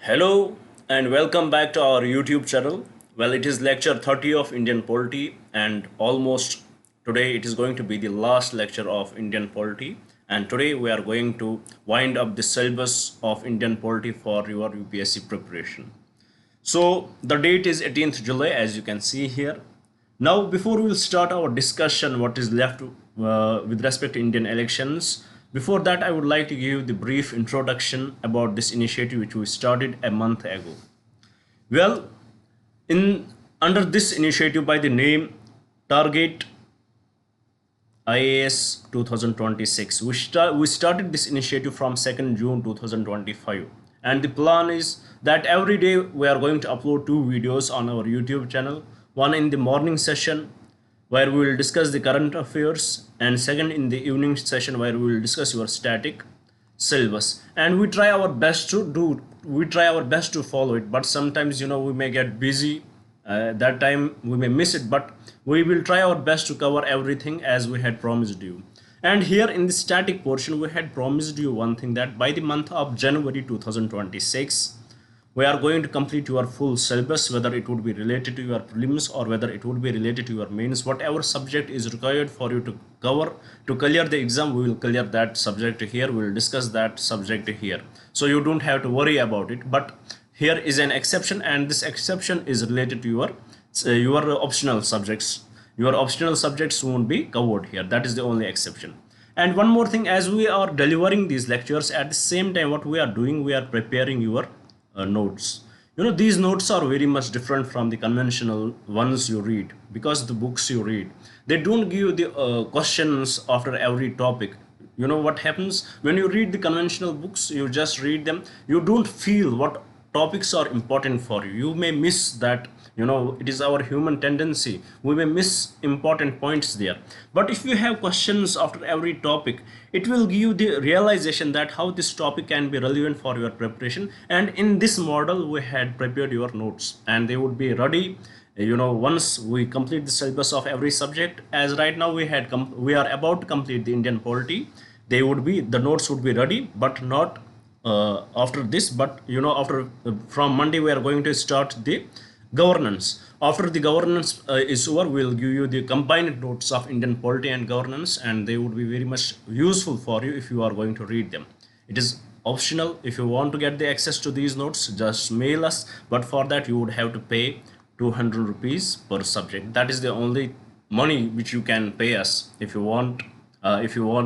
Hello and welcome back to our YouTube channel. Well, it is lecture 30 of Indian Polity, and almost today it is going to be the last lecture of Indian Polity, and today we are going to wind up the syllabus of Indian Polity for your UPSC preparation. So the date is 18th July, as you can see here. Now, before we will start our discussion what is left with respect to Indian elections, before that I would like to give the brief introduction about this initiative which we started a month ago. Well, in under this initiative by the name Target IAS 2026, we started this initiative from 2nd June 2025, and the plan is that every day we are going to upload two videos on our YouTube channel, one in the morning session where we will discuss the current affairs, and second in the evening session where we will discuss your static syllabus. And we try our best to follow it, but sometimes we may get busy, that time we may miss it, but we will try our best to cover everything as we had promised you. And here in the static portion we had promised you one thing, that by the month of January 2026 we are going to complete your full syllabus, whether it would be related to your prelims or whether it would be related to your mains. Whatever subject is required for you to cover to clear the exam, we will clear that subject here, we will discuss that subject here, so you don't have to worry about it. But here is an exception, and this exception is related to your optional subjects. Your optional subjects won't be covered here, that is the only exception. And one more thing, as we are delivering these lectures, at the same time what we are doing, we are preparing your notes. These notes are very much different from the conventional ones you read, because the books you read, they don't give you the questions after every topic. What happens when you read the conventional books, you just read them, you don't feel what topics are important for you. You may miss that. It is our human tendency, we may miss important points there. But if you have questions after every topic, it will give you the realization that how this topic can be relevant for your preparation. And in this model we had prepared your notes, and they would be ready once we complete the syllabus of every subject. As right now we are about to complete the Indian Polity, the notes would be ready, but not after this. But after from Monday we are going to start the governance. After the governance is over, we will give you the combined notes of Indian Polity and governance, and they would be very much useful for you if you are going to read them. It is optional. If you want to get the access to these notes, just mail us, but for that you would have to pay 200 rupees per subject. That is the only money which you can pay us. If you want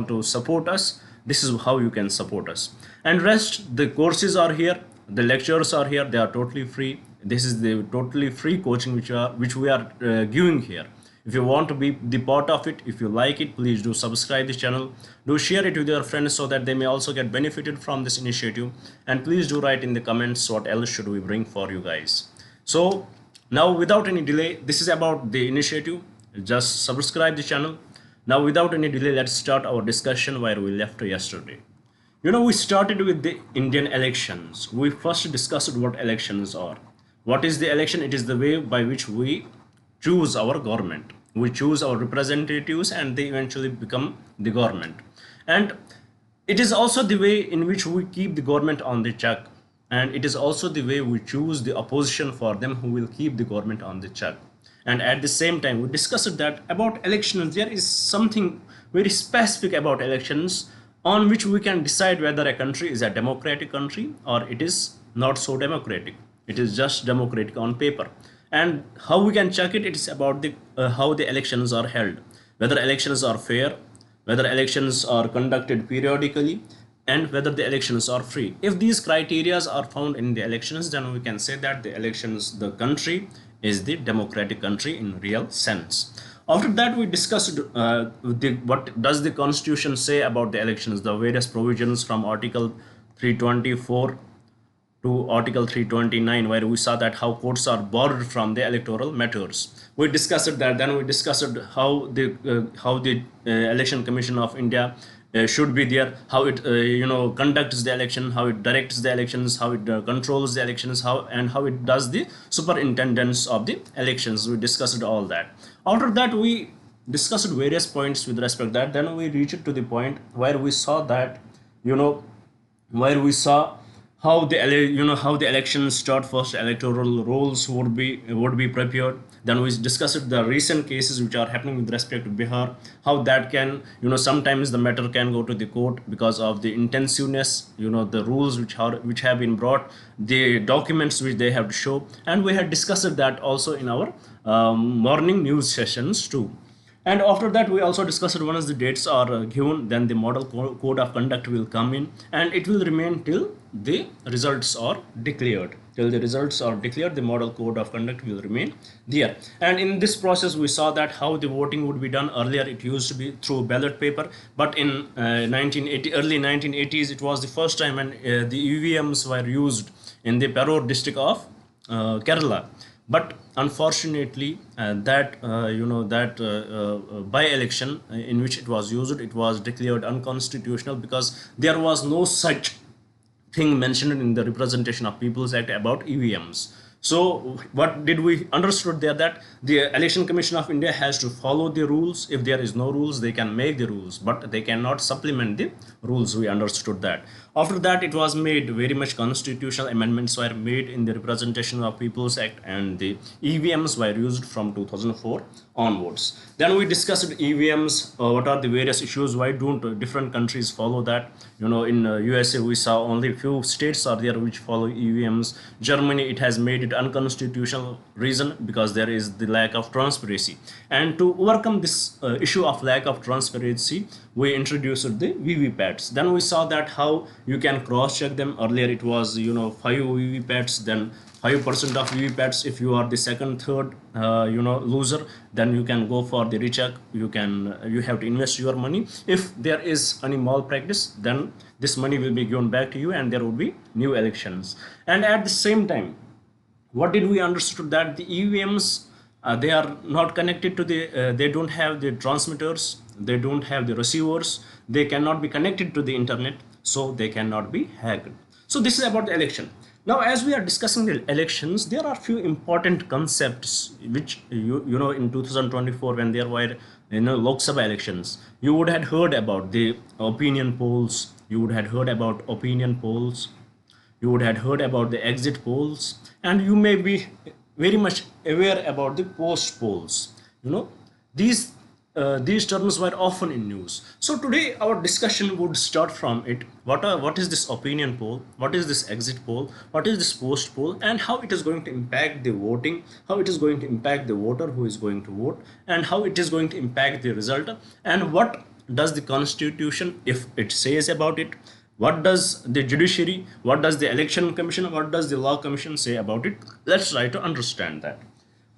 to support us, this is how you can support us. And rest, the courses are here, the lectures are here, they are totally free. This is the totally free coaching which we are giving here. If you want to be the part of it, if you like it, please do subscribe this channel, do share it with your friends so that they may also get benefited from this initiative, and please do write in the comments what else should we bring for you guys. So now, without any delay, this is about the initiative, just subscribe the channel. Now without any delay, let's start our discussion where we left yesterday. We started with the Indian elections. We first discussed what elections are. What is the election? It is the way by which we choose our government. We choose our representatives and they eventually become the government. And it is also the way in which we keep the government on the check. And it is also the way we choose the opposition for them who will keep the government on the check. And at the same time, we discussed that about elections, there is something very specific about elections on which we can decide whether a country is a democratic country or it is not so democratic. It is just democratic on paper. And how we can check it, it is about how the elections are held, whether elections are fair, whether elections are conducted periodically, and whether the elections are free. If these criteria are found in the elections, then we can say that the country is the democratic country in real sense. After that, we discussed what does the constitution say about the elections, the various provisions from Article 324 to Article 329, where we saw that how courts are borrowed from the electoral matters. We discussed that. Then we discussed how the Election Commission of India should be there, how it conducts the election, how it directs the elections, how it controls the elections, how it does the superintendence of the elections. We discussed all that. After that, we discussed various points with respect to that. Then we reached to the point where we saw that where we saw how the how the elections start first, electoral rolls would be prepared. Then we discussed the recent cases which are happening with respect to Bihar, how that can, sometimes the matter can go to the court because of the intensiveness, the rules which have been brought, the documents which they have to show. And we had discussed that also in our morning news sessions too. And after that, we also discussed once the dates are given, then the model code of conduct will come in, and it will remain till the results are declared. Till the results are declared, the model code of conduct will remain there. And in this process, we saw that how the voting would be done. Earlier, it used to be through ballot paper, but in early 1980s, it was the first time when the EVMs were used in the Parur district of Kerala. But unfortunately, by election in which it was used, it was declared unconstitutional because there was no such thing mentioned in the Representation of People's Act about EVMs. So what did we understood there, that the Election Commission of India has to follow the rules. If there is no rules, they can make the rules, but they cannot supplement the rules. We understood that. After that, it was made very much constitutional amendments were made in the Representation of People's Act, and the EVMs were used from 2004 onwards. Then we discussed EVMs, what are the various issues, why don't different countries follow that. In USA, we saw only few states are there which follow EVMs. Germany, it has made it unconstitutional reason because there is the lack of transparency. And to overcome this issue of lack of transparency, we introduced the VVPATs. Then we saw that how you can cross check them. Earlier it was 5 VVPATs, then 5% of VVPATs. If you are the second, third loser, then you can go for the recheck. You have to invest your money. If there is any malpractice, then this money will be given back to you and there will be new elections. And at the same time, what did we understood, that the EVMs, they are not connected to the they don't have the transmitters, they don't have the receivers, they cannot be connected to the internet, so they cannot be hacked. So this is about the election. Now, as we are discussing the elections, there are few important concepts which in 2024, when there were Lok Sabha elections, you would have heard about the opinion polls, you would have heard about opinion polls, you would have heard about the exit polls, and you may be very much aware about the post polls. These terms were often in news. So today our discussion would start from it. What is this opinion poll? What is this exit poll? What is this post poll? And how it is going to impact the voting? How it is going to impact the voter who is going to vote? And how it is going to impact the result? And what does the Constitution, if it says about it? What does the judiciary, what does the election commission, what does the law commission say about it? Let's try to understand that.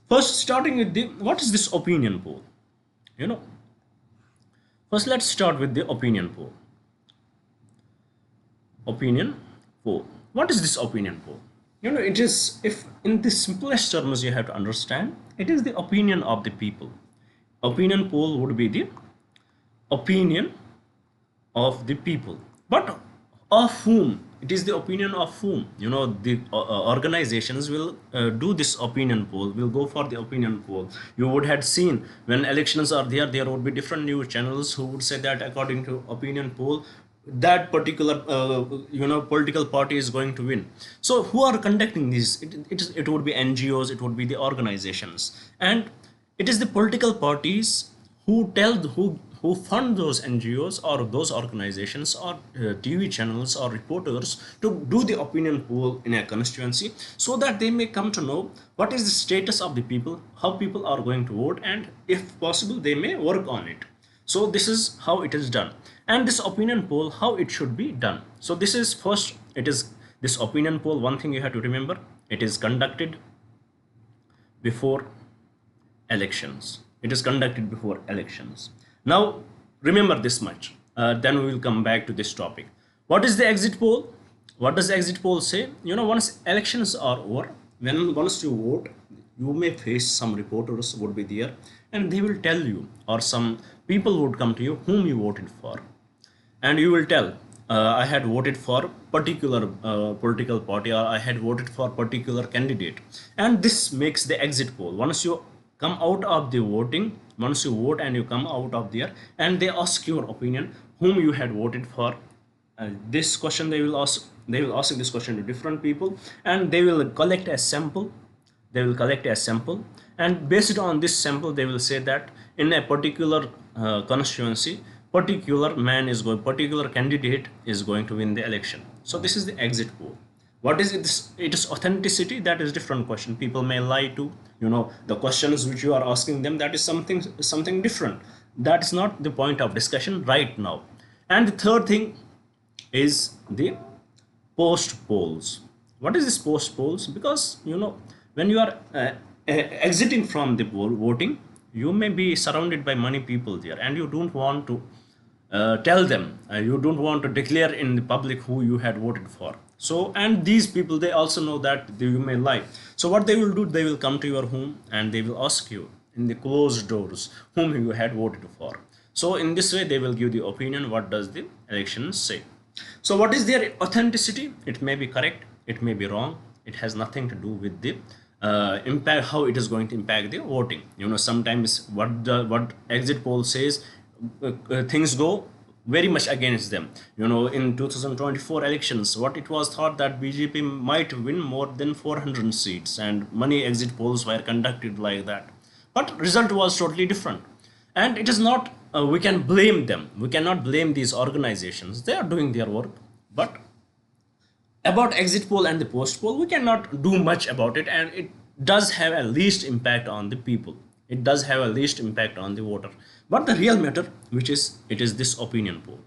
First, starting with what is this opinion poll? First let's start with the opinion poll. Opinion poll. What is this opinion poll? It is, if in the simplest terms you have to understand, it is the opinion of the people. Opinion poll would be the opinion of the people. But of whom? It is the opinion of whom? The organizations will do this opinion poll, will go for the opinion poll. You would have seen when elections are there would be different news channels who would say that according to opinion poll, that particular political party is going to win. So who are conducting this? It would be NGOs, it would be the organizations, and it is the political parties who who fund those NGOs or those organizations or TV channels or reporters to do the opinion poll in a constituency, so that they may come to know what is the status of the people, how people are going to vote, and if possible they may work on it. So this is how it is done. And this opinion poll, how it should be done. So this is first, it is this opinion poll, one thing you have to remember, it is conducted before elections. It is conducted before elections. Now, remember this much. Then we will come back to this topic. What is the exit poll? What does the exit poll say? Once elections are over, once you vote, you may face some reporters would be there, and they will tell you, or some people would come to you whom you voted for, and you will tell, I had voted for particular political party, or I had voted for particular candidate, and this makes the exit poll. Once you come out of the voting, once you vote and you come out of there, and they ask your opinion, whom you had voted for. This question they will ask, They will ask this question to different people, and they will collect a sample. And based on this sample, they will say that in a particular constituency, particular candidate is going to win the election. So this is the exit poll. What is it? It is authenticity. That is different question. People may lie to, the questions which you are asking them. That is something different. That is not the point of discussion right now. And the third thing is the post polls. What is this post polls? Because when you are exiting from the voting, you may be surrounded by many people there, and you don't want to tell them, you don't want to declare in the public who you had voted for. So, and these people, they also know that you may lie. So what they will do, they will come to your home and they will ask you in the closed doors whom you had voted for. So in this way, they will give the opinion, what does the elections say. So what is their authenticity? It may be correct, it may be wrong. It has nothing to do with the impact, how it is going to impact the voting. Sometimes what exit poll says, things go very much against them. In 2024 elections, what it was thought that BJP might win more than 400 seats, and many exit polls were conducted like that. But result was totally different. And it is not, we can blame them. We cannot blame these organizations. They are doing their work. But about exit poll and the post poll, we cannot do much about it, and it does have a least impact on the people. It does have a least impact on the voter. But the real matter, it is this opinion poll.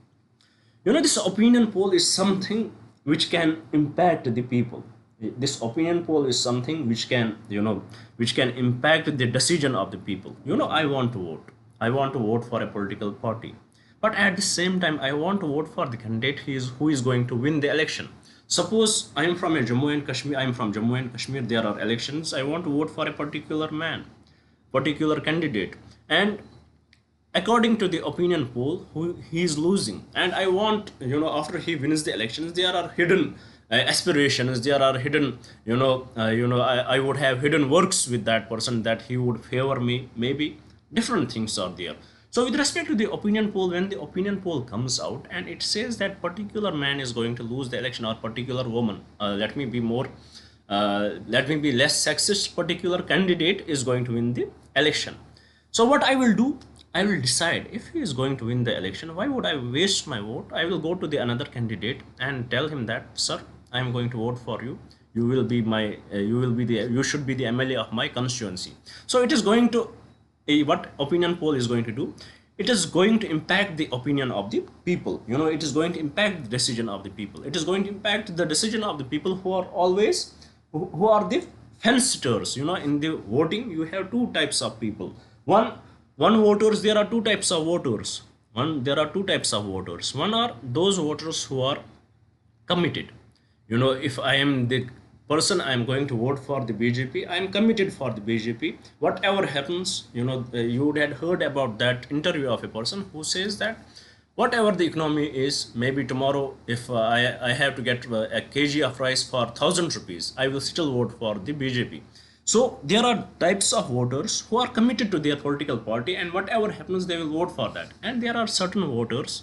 This opinion poll is something which can impact the people. This opinion poll is something which can impact the decision of the people. I want to vote. I want to vote for a political party. But at the same time, I want to vote for the candidate who is going to win the election. Suppose I am from Jammu and Kashmir. There are elections. I want to vote for a particular man, particular candidate, and according to the opinion poll, he is losing. And I want, after he wins the elections, there are hidden aspirations. There are hidden, I would have hidden works with that person, that he would favor me. Maybe different things are there. So with respect to the opinion poll, when the opinion poll comes out and it says that particular man is going to lose the election, or particular woman, let me be less sexist, particular candidate is going to win the election. So what I will do, I will decide if he is going to win the election. Why would I waste my vote? I will go to the another candidate and tell him that, sir, I am going to vote for you. You should be the MLA of my constituency. So it is going to, what opinion poll is going to do, it is going to impact the opinion of the people. It is going to impact the decision of the people. It is going to impact the decision of the people who are the fence-sitters. In the voting, you have two types of people. One voters, there are two types of voters. One are those voters who are committed. If I am the person, I am going to vote for the BJP, I am committed for the BJP. Whatever happens, you would have heard about that interview of a person who says that whatever the economy is, maybe tomorrow if I have to get a kg of rice for 1,000 rupees, I will still vote for the BJP. So there are types of voters who are committed to their political party, and whatever happens, they will vote for that. And there are certain voters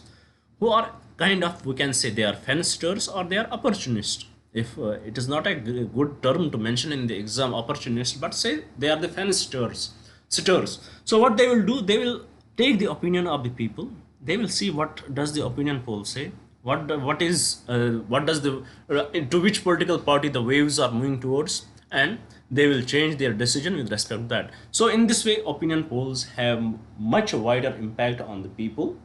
who are kind of, we can say, they are fence-sitters or they are opportunists. If it is not a good term to mention in the exam, opportunists, but say they are the fence-sitters. So what they will do, they will take the opinion of the people. They will see what does the opinion poll say, to which political party the waves are moving towards, and they will change their decision with respect to that. So in this way, opinion polls have much wider impact on the people.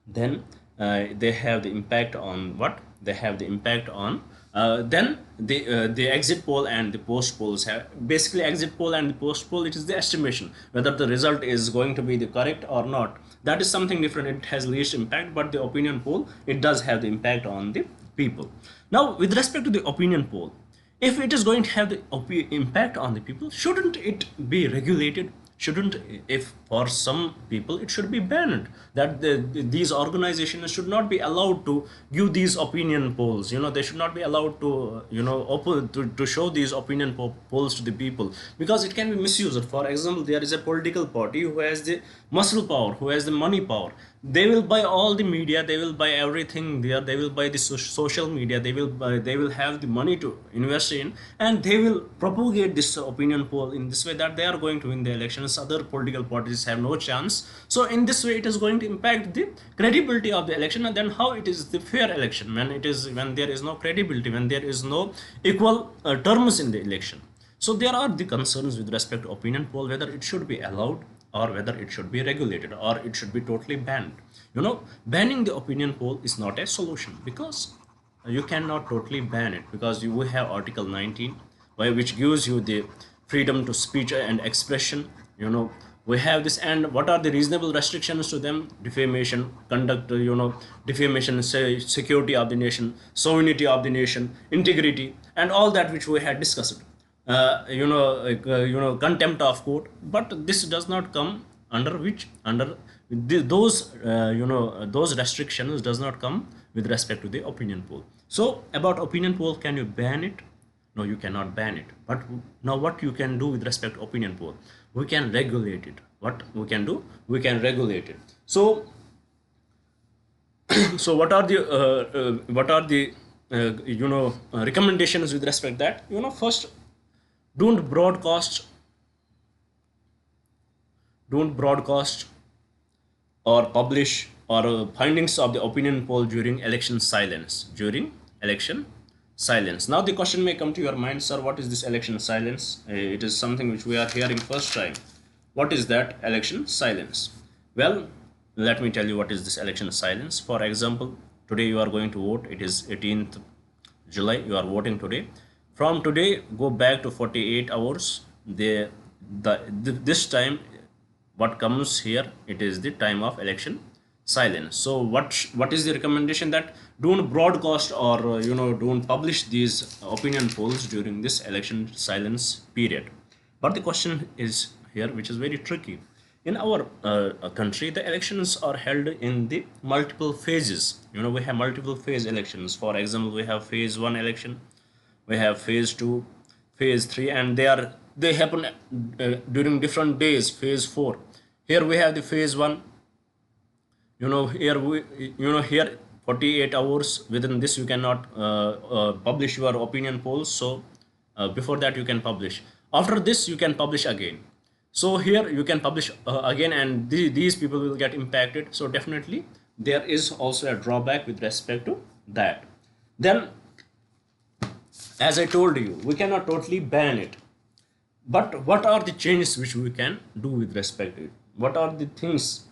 Then they have the impact on what? They have the impact on then the exit poll and the post polls have, basically exit poll and the post poll, it is the estimation whether the result is going to be the correct or not. That is something different. It has least impact, but the opinion poll, it does have the impact on the people. Now with respect to the opinion poll, if it is going to have the impact on the people, shouldn't it be regulated? Shouldn't, if for some people, it should be banned, that these organizations should not be allowed to give these opinion polls. They should not be allowed to to show these opinion polls to the people, because it can be misused. For example, there is a political party who has the muscle power, who has the money power. They will buy all the media, they will buy everything there, they will buy the social media, they will have the money to invest in, and they will propagate this opinion poll in this way that they are going to win the elections, other political parties have no chance. So in this way it is going to impact the credibility of the election, and then how it is the fair election when there is no credibility, when there is no equal terms in the election. So there are the concerns with respect to opinion poll, whether it should be allowed or whether it should be regulated or it should be totally banned. Banning the opinion poll is not a solution, because you cannot totally ban it, because you have Article 19, which gives you the freedom to speech and expression. We have this, and what are the reasonable restrictions to them? Defamation, conduct, defamation, security of the nation, sovereignty of the nation, integrity, and all that which we had discussed. Contempt of court, but this does not come under those restrictions does not come with respect to the opinion poll. So about opinion poll, can you ban it? No, you cannot ban it. But now what you can do with respect to opinion poll? We can regulate it. What we can do? We can regulate it. So so what are the recommendations with respect that? First, don't broadcast or publish or findings of the opinion poll during election silence. Now the question may come to your mind, sir, what is this election silence? It is something which we are hearing first time. What is that election silence? Well, let me tell you what is this election silence. For example, today you are going to vote. It is 18th July. You are voting today. From today, go back to 48 hours. This time, what comes here, it is the time of election silence. So what is the recommendation? That don't broadcast or don't publish these opinion polls during this election silence period. But the question is here, which is very tricky. In our country, the elections are held in the multiple phases. We have multiple phase elections. For example, we have phase 1 election, we have phase 2, phase 3, and they happen during different days. Phase 4, here we have the phase 1. Here 48 hours, within this you cannot publish your opinion polls. So before that you can publish, after this you can publish again. So here you can publish again, and these people will get impacted. So definitely there is also a drawback with respect to that. Then, as I told you, we cannot totally ban it. But what are the changes which we can do with respect to it? What are the things,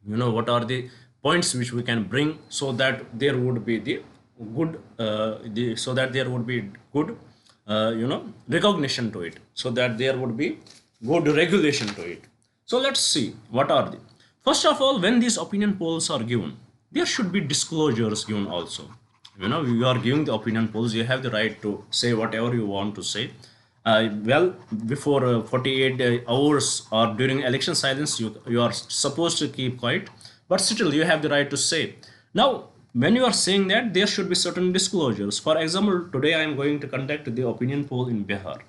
what are the points which we can bring, so that there would be the good, recognition to it, so that there would be good regulation to it. So let's see what are the. First of all, when these opinion polls are given, there should be disclosures given also. You are giving the opinion polls, you have the right to say whatever you want to say. Before 48 hours or during election silence, you are supposed to keep quiet, but still you have the right to say. Now, when you are saying that, there should be certain disclosures. For example, today I am going to conduct the opinion poll in Bihar,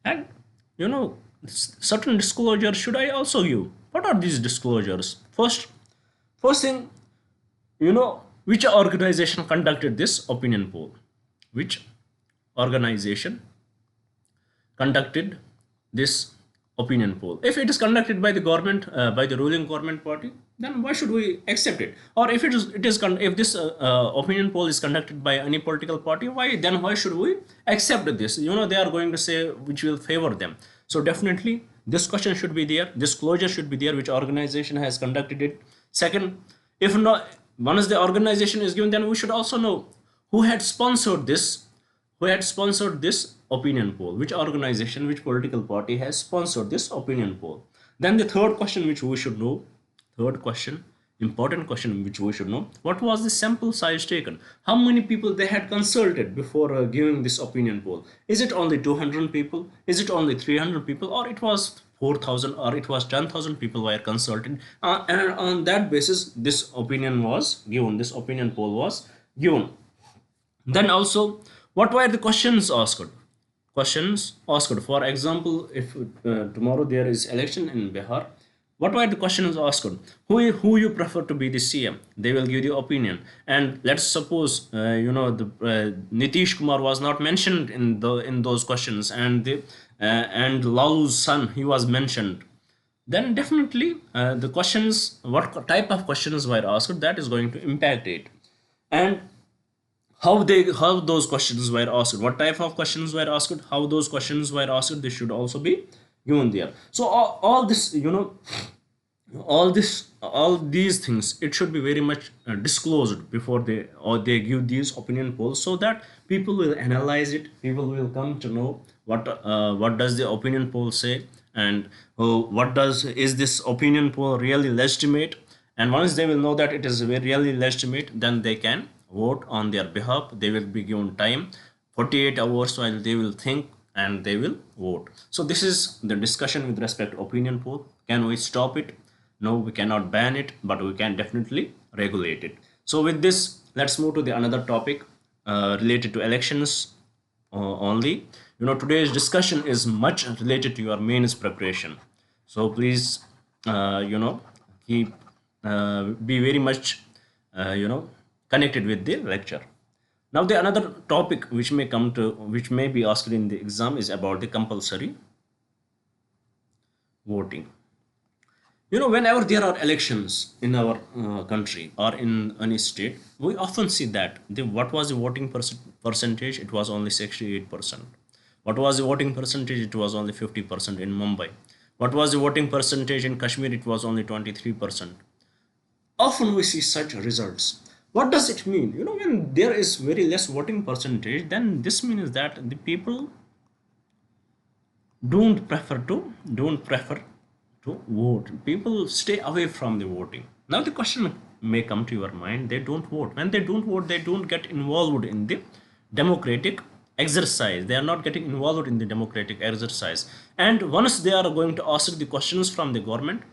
and certain disclosures should I also give. What are these disclosures? First thing, which organization conducted this opinion poll? Which organization conducted this opinion poll? If it is conducted by the government, by the ruling government party, then why should we accept it? Or if if this opinion poll is conducted by any political party, why should we accept this? They are going to say which will favor them. So definitely this question should be there, disclosure should be there, which organization has conducted it. Second, if not, once the organization is given, then we should also know who had sponsored this opinion poll, which organization, which political party has sponsored this opinion poll. Then the third question which we should know, important question which we should know, what was the sample size taken? How many people they had consulted before giving this opinion poll? Is it only 200 people? Is it only 300 people? Or it was 4,000, or it was 10,000 people were consulted? And on that basis, this opinion was given, this opinion poll was given. Then also, what were the questions asked? For example, if tomorrow there is election in Bihar, What were the questions asked? Who you prefer to be the CM? They will give you opinion. And let's suppose the Nitish Kumar was not mentioned in those questions, and and Lalu's son, he was mentioned. Then definitely the questions, what type of questions were asked, that is going to impact it. And how those questions were asked, what type of questions were asked, how those questions were asked, this should also be given there. So all this, all these things, it should be very much disclosed before they give these opinion polls, so that people will analyze it, people will come to know what does the opinion poll say, and what does is this opinion poll really legitimate. And once they will know that it is really legitimate, then they can vote on their behalf. They will be given time 48 hours while they will think, and they will vote. So this is the discussion with respect to opinion poll. Can we stop it? No, we cannot ban it, but we can definitely regulate it. So with this, let's move to the another topic related to elections only. Today's discussion is much related to your mains preparation. So please, keep be very much, connected with the lecture. Now, the another topic which may be asked in the exam is about the compulsory voting. Whenever there are elections in our country or in any state, we often see that what was the voting percentage? It was only 68%. What was the voting percentage? It was only 50% in Mumbai. What was the voting percentage in Kashmir? It was only 23%. Often we see such results. What does it mean? When there is very less voting percentage, then this means that the people don't prefer to vote. People stay away from the voting. Now the question may come to your mind: they don't vote. When they don't vote, they don't get involved in the democratic exercise. They are not getting involved in the democratic exercise. And once they are going to ask the questions from the government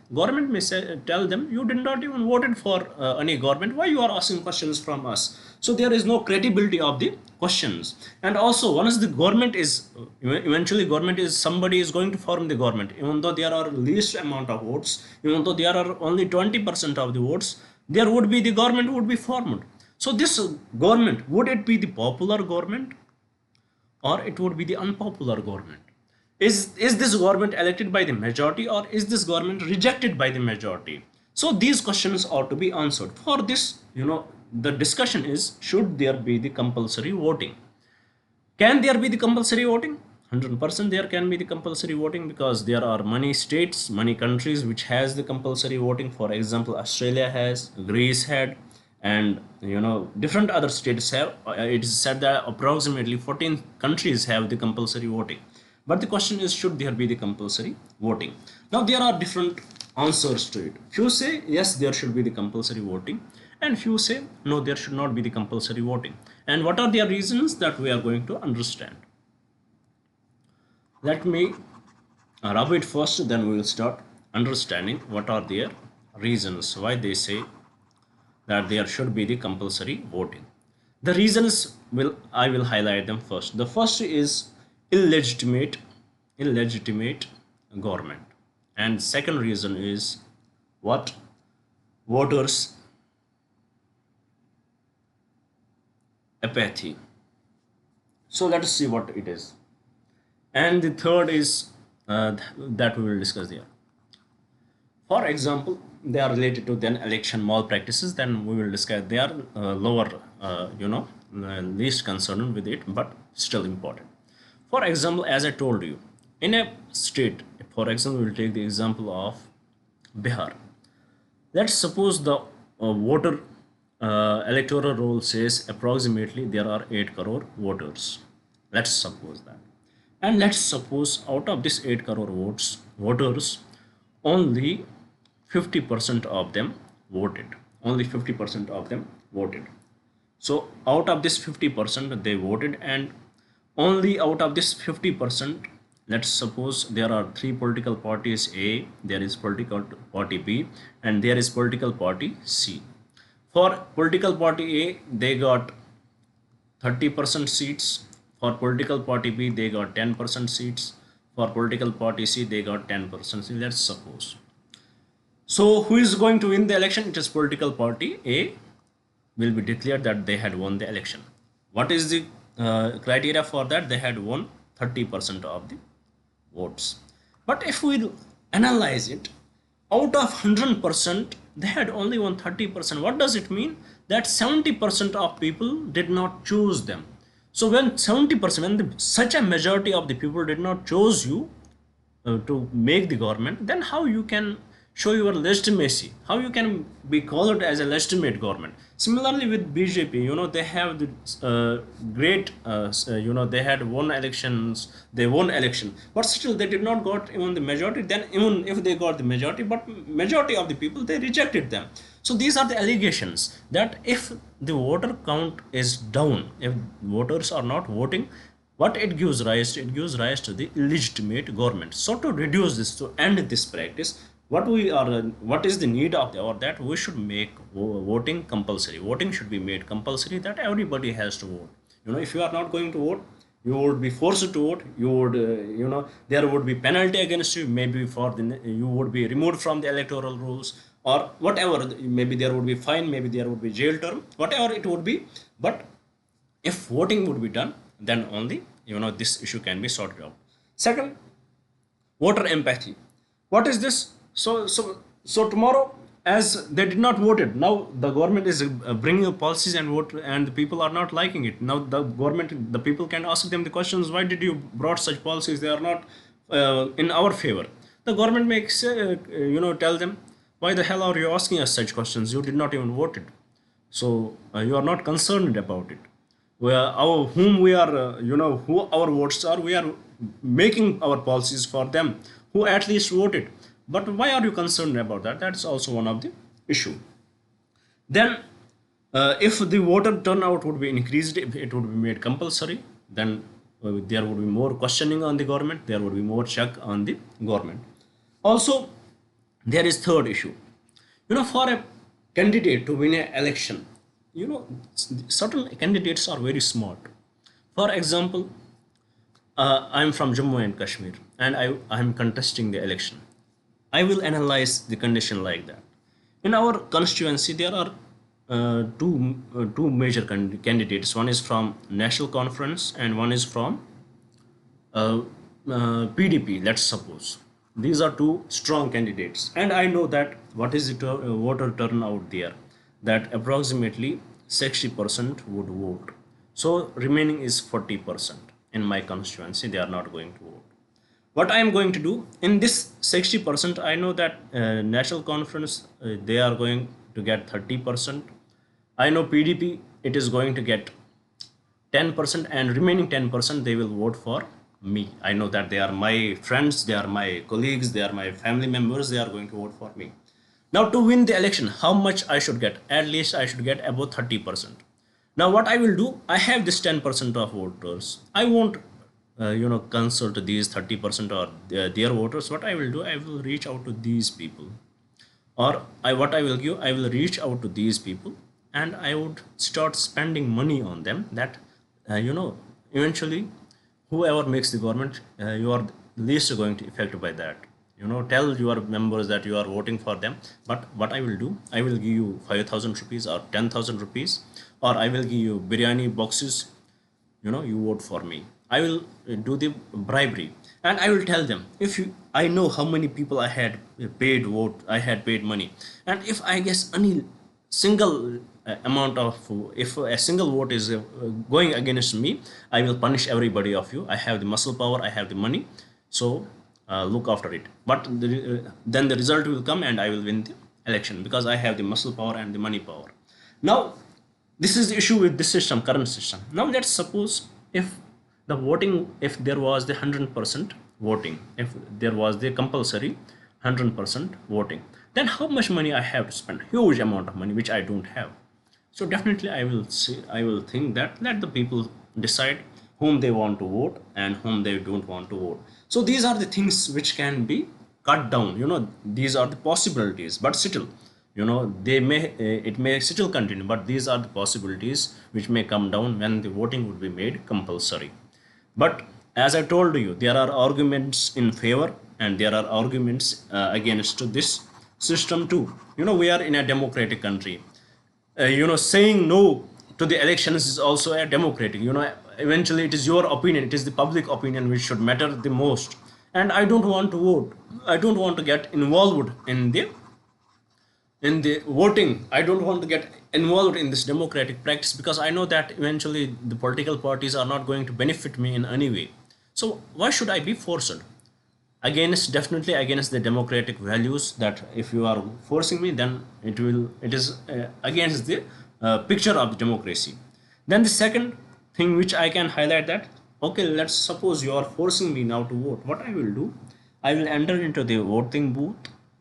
may tell them, you did not even voted for any government, why you are asking questions from us? So there is no credibility of the questions. And also, once the government is eventually government is somebody is going to form the government, even though there are least amount of votes, even though there are only 20% of the votes, there would be the government would be formed. So this government, would it be the popular government, or it would be the unpopular government? Is this government elected by the majority, or is this government rejected by the majority? So these questions are to be answered. For this, the discussion is, should there be the compulsory voting? Can there be the compulsory voting? 100% there can be the compulsory voting, because there are many states, many countries which has the compulsory voting. For example, Australia has, Greece had, and different other states have. It is said that approximately 14 countries have the compulsory voting. But the question is, should there be the compulsory voting? Now there are different answers to it. Few say yes, there should be the compulsory voting, and few say no, there should not be the compulsory voting. And what are their reasons, that we are going to understand. Let me rub it first, then we will start understanding what are their reasons why they say that there should be the compulsory voting. The reasons I will highlight them first. The first is illegitimate government, and second reason is what? Voters apathy. So let us see what it is. And the third is that we will discuss here. For example, they are related to then election malpractices. Then we will discuss. They are lower, least concerned with it, but still important. For example, as I told you, in a state, for example, we will take the example of Bihar. Let's suppose the voter electoral roll says approximately there are 8 crore voters. Let's suppose that. And let's suppose out of this 8 crore voters, only 50% of them voted. Only 50% of them voted. So out of this 50%, they voted, and only out of this 50%, let's suppose there are 3 political parties A, there is political party B, and there is political party C. For political party A, they got 30% seats. For political party B, they got 10% seats. For political party C, they got 10% seats. Let's suppose. So who is going to win the election? It is political party A will be declared that they had won the election. What is the criteria for that? They had won 30% of the votes. But if we analyze it, out of 100%, they had only won 30%. What does it mean? That 70% of people did not choose them. So when 70%, when such a majority of the people did not choose you to make the government, then how you can show your legitimacy, how you can be called as a legitimate government? Similarly with BJP, they have the great they had won elections, they won election, but still they did not got even the majority. Then even if they got the majority, but majority of the people, they rejected them. So these are the allegations that if the voter count is down, if voters are not voting, what it gives rise to? It gives rise to the illegitimate government. So to reduce this, to end this practice, what is the need of the hour? That we should make voting compulsory. Voting should be made compulsory, that everybody has to vote. If you are not going to vote, you would be forced to vote. You would there would be penalty against you, maybe you would be removed from the electoral rolls, or whatever. Maybe there would be fine, maybe there would be jail term, whatever it would be. But if voting would be done, then only this issue can be sorted out. Second, voter empathy. What is this? So tomorrow, as they did not vote it, now the government is bringing up policies and vote, and the people are not liking it. Now the people can ask them the questions: why did you brought such policies? They are not in our favor. The government makes tell them, why the hell are you asking us such questions? You did not even vote it, so you are not concerned about it. Who our votes are, we are making our policies for them who at least voted. But why are you concerned about that? That's also one of the issue. Then if the voter turnout would be increased, if it would be made compulsory, then there would be more questioning on the government, there would be more check on the government. Also, there is third issue. For a candidate to win an election, certain candidates are very smart. For example, I'm from Jammu and Kashmir, and I'm contesting the election. I will analyze the condition like that. In our constituency, there are two major candidates. One is from National Conference, and one is from PDP. Let's suppose these are two strong candidates, and I know that what is the voter turnout there? That approximately 60% would vote. So remaining is 40%. In my constituency, they are not going to vote. What I am going to do in this 60%, I know that National Conference, they are going to get 30%. I know PDP, it is going to get 10%, and remaining 10% they will vote for me. I know that they are my friends, they are my colleagues, they are my family members, they are going to vote for me. Now to win the election, how much I should get? At least I should get about 30%. Now what I will do, I have this 10% of voters. I won't consult these 30% or their voters. What I will do, I will reach out to these people, or I will reach out to these people, and I would start spending money on them. That eventually, whoever makes the government, you are least going to affect by that. Tell your members that you are voting for them. But what I will do, I will give you 5,000 rupees or 10,000 rupees, or I will give you biryani boxes. You vote for me. I will do the bribery, and I will tell them, I know how many people I had paid money, and if I guess any single if a single vote is going against me, I will punish everybody of you. I have the muscle power, I have the money, so look after it. But then the result will come, and I will win the election because I have the muscle power and the money power. Now, this is the issue with this system, current system. Now let's suppose if there was the 100% voting, if there was the compulsory 100% voting, then how much money I have to spend? Huge amount of money, which I don't have. So definitely I will think that let the people decide whom they want to vote and whom they don't want to vote. So these are the things which can be cut down. These are the possibilities, but still, it may still continue, but these are the possibilities which may come down when the voting would be made compulsory. But as I told you, there are arguments in favor and there are arguments against this system too. We are in a democratic country. Saying no to the elections is also a democratic. Eventually it is your opinion, it is the public opinion which should matter the most. And I don't want to vote. I don't want to get involved in the voting. I don't want to get involved in this democratic practice because I know that eventually the political parties are not going to benefit me in any way. So why should I be forced? Against, definitely against the democratic values, that if you are forcing me, then it is against the picture of democracy. Then the second thing which I can highlight, that okay, let's suppose you are forcing me now to vote. What I will do, I will enter into the voting booth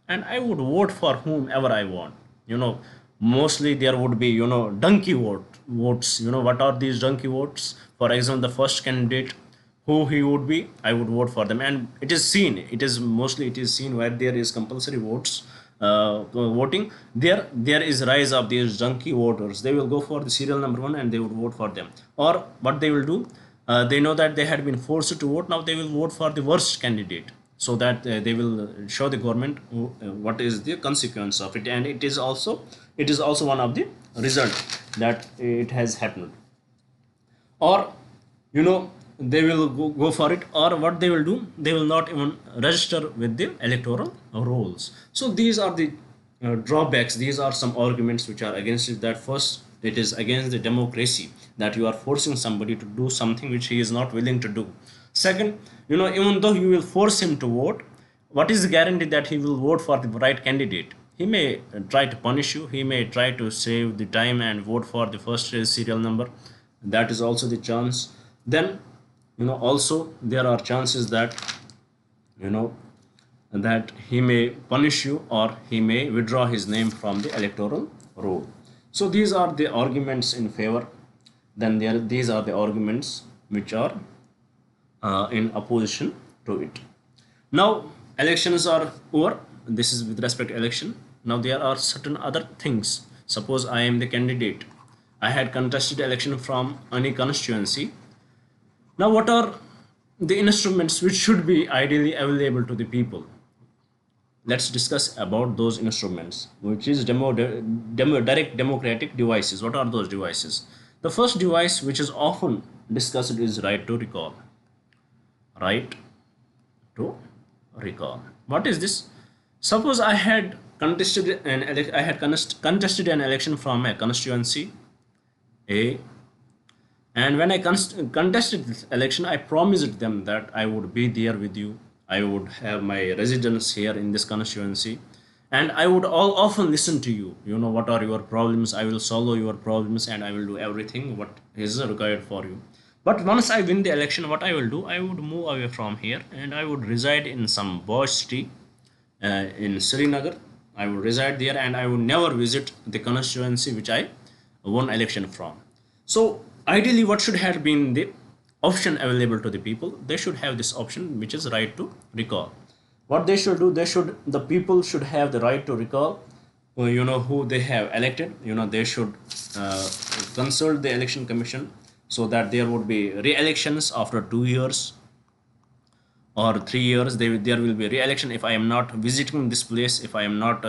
and I would vote for whomever I want. Mostly there would be donkey votes. What are these donkey votes? For example, the first candidate, who he would be, I would vote for them. And it is seen, it is seen where there is compulsory voting, there is rise of these donkey voters. They will go for the serial number 1 and they would vote for them. Or what they will do, they know that they had been forced to vote, now they will vote for the worst candidate, so that they will show the government what is the consequence of it. And it is also one of the result that it has happened. Or they will go for it. Or what they will do, they will not even register with the electoral rolls. So these are the drawbacks, these are some arguments which are against it. That first, it is against the democracy, that you are forcing somebody to do something which he is not willing to do. Second, even though you will force him to vote, what is the guarantee that he will vote for the right candidate? He may try to punish you, he may try to save the time and vote for the first serial number. That is also the chance. Then also there are chances that that he may punish you, or he may withdraw his name from the electoral roll. So these are the arguments in favor. Then these are the arguments which are in opposition to it. Now elections are over. This is with respect to election. Now there are certain other things. Suppose I am the candidate, I had contested election from any constituency. Now what are the instruments which should be ideally available to the people? Let's discuss about those instruments, which is direct democratic devices. What are those devices? The first device which is often discussed is right to recall. Right to recall. What is this? Suppose I had contested an election from a constituency A, and when I contested this election, I promised them that I would be there with you. I would have my residence here in this constituency, and I would often listen to you. What are your problems? I will solve your problems, and I will do everything what is required for you. But once I win the election, what I will do, I would move away from here and I would reside in some Bosch city in Srinagar. I would reside there and I would never visit the constituency which I won election from. So ideally, what should have been the option available to the people? They should have this option, which is right to recall. What they should do, the people should have the right to recall who they have elected. They should consult the election commission, so that there would be re-elections after 2 years or 3 years. There will be re-election if I am not visiting this place, if I am not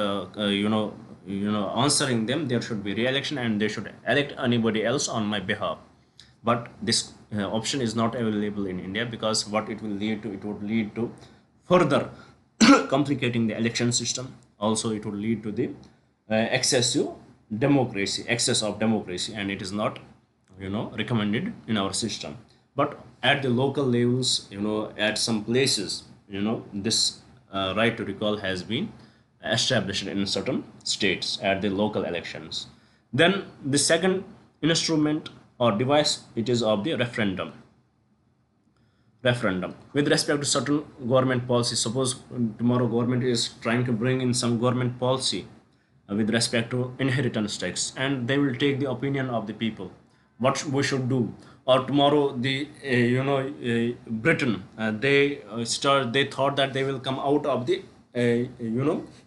answering them. There should be re-election and they should elect anybody else on my behalf. But this option is not available in India, because what it will lead to, it would lead to further complicating the election system. Also it would lead to the excess of democracy, and it is not recommended in our system. But at the local levels, at some places, this right to recall has been established in certain states at the local elections. Then the second instrument or device, it is of the referendum. With respect to certain government policy. Suppose tomorrow government is trying to bring in some government policy with respect to inheritance tax, and they will take the opinion of the people what we should do. Or tomorrow the Britain, they thought that they will come out of the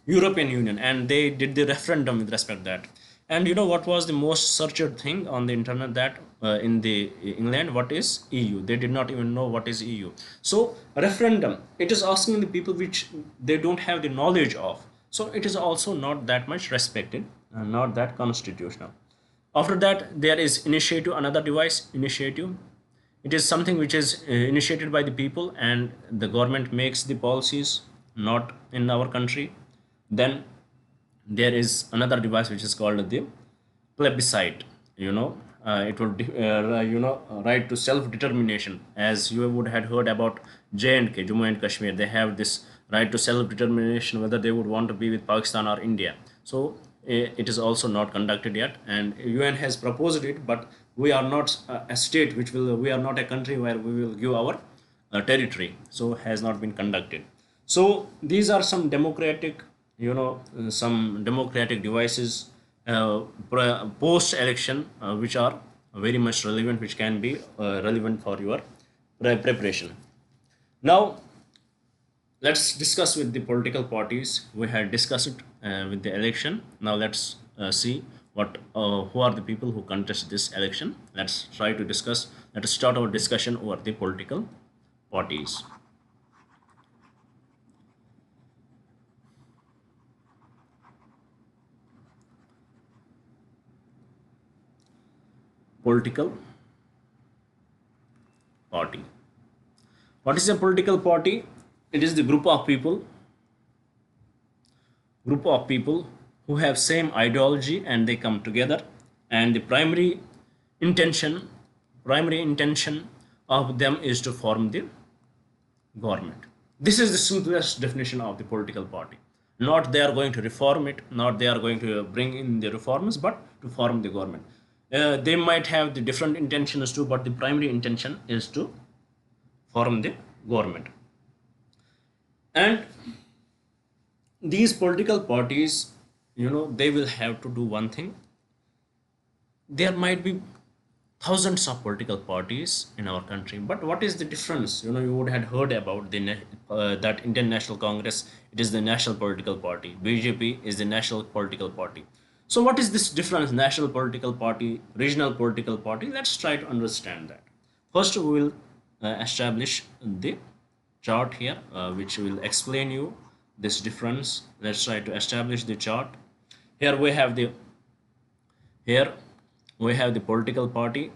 European Union, and they did the referendum with respect to that. And what was the most searched thing on the internet? That in the England, what is EU? They did not even know what is EU. So referendum, it is asking the people which they don't have the knowledge of. So it is also not that much respected and not that constitutional. After that, there is initiative, another device, initiative. It is something which is initiated by the people and the government makes the policies, not in our country. Then there is another device which is called the plebiscite. It would right to self determination. As you would had heard about J&K, Jammu and Kashmir, they have this right to self determination whether they would want to be with Pakistan or India. So it is also not conducted yet, and UN has proposed it, but we are not a state which will, we are not a country where we will give our territory, so has not been conducted. So these are some democratic, some democratic devices post election, which are very much relevant, which can be relevant for your preparation. Now let's discuss with the political parties. We had discussed it with the election. Now let's see what who are the people who contest this election. Let's try to discuss. Let us start our discussion over the political parties. Political party. What is a political party? It is the group of people who have same ideology and they come together, and the primary intention of them is to form the government. This is the simplest definition of the political party. Not they are going to reform it, not they are going to bring in the reforms, but to form the government. They might have the different intentions too, but the primary intention is to form the government. And these political parties, they will have to do one thing. There might be thousands of political parties in our country, but what is the difference? You would have heard about that Indian National Congress, it is the national political party. BJP is the national political party. So what is this difference? National political party, regional political party. Let's try to understand that. First we will establish the chart here, which will explain you this difference. Let's try to establish the chart. Here we have the political party.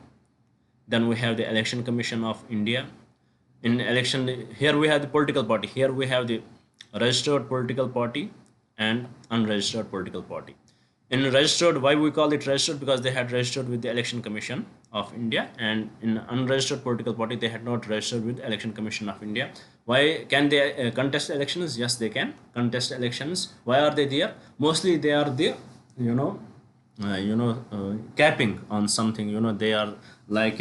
Then we have the Election Commission of India. In election, here we have the political party. Here we have the registered political party and unregistered political party. In registered, why we call it registered? Because they had registered with the Election Commission of India, and in unregistered political party they had not registered with Election Commission of India. Why can they contest elections? Yes, they can contest elections. Why are they there? Mostly they are there, capping on something. They are like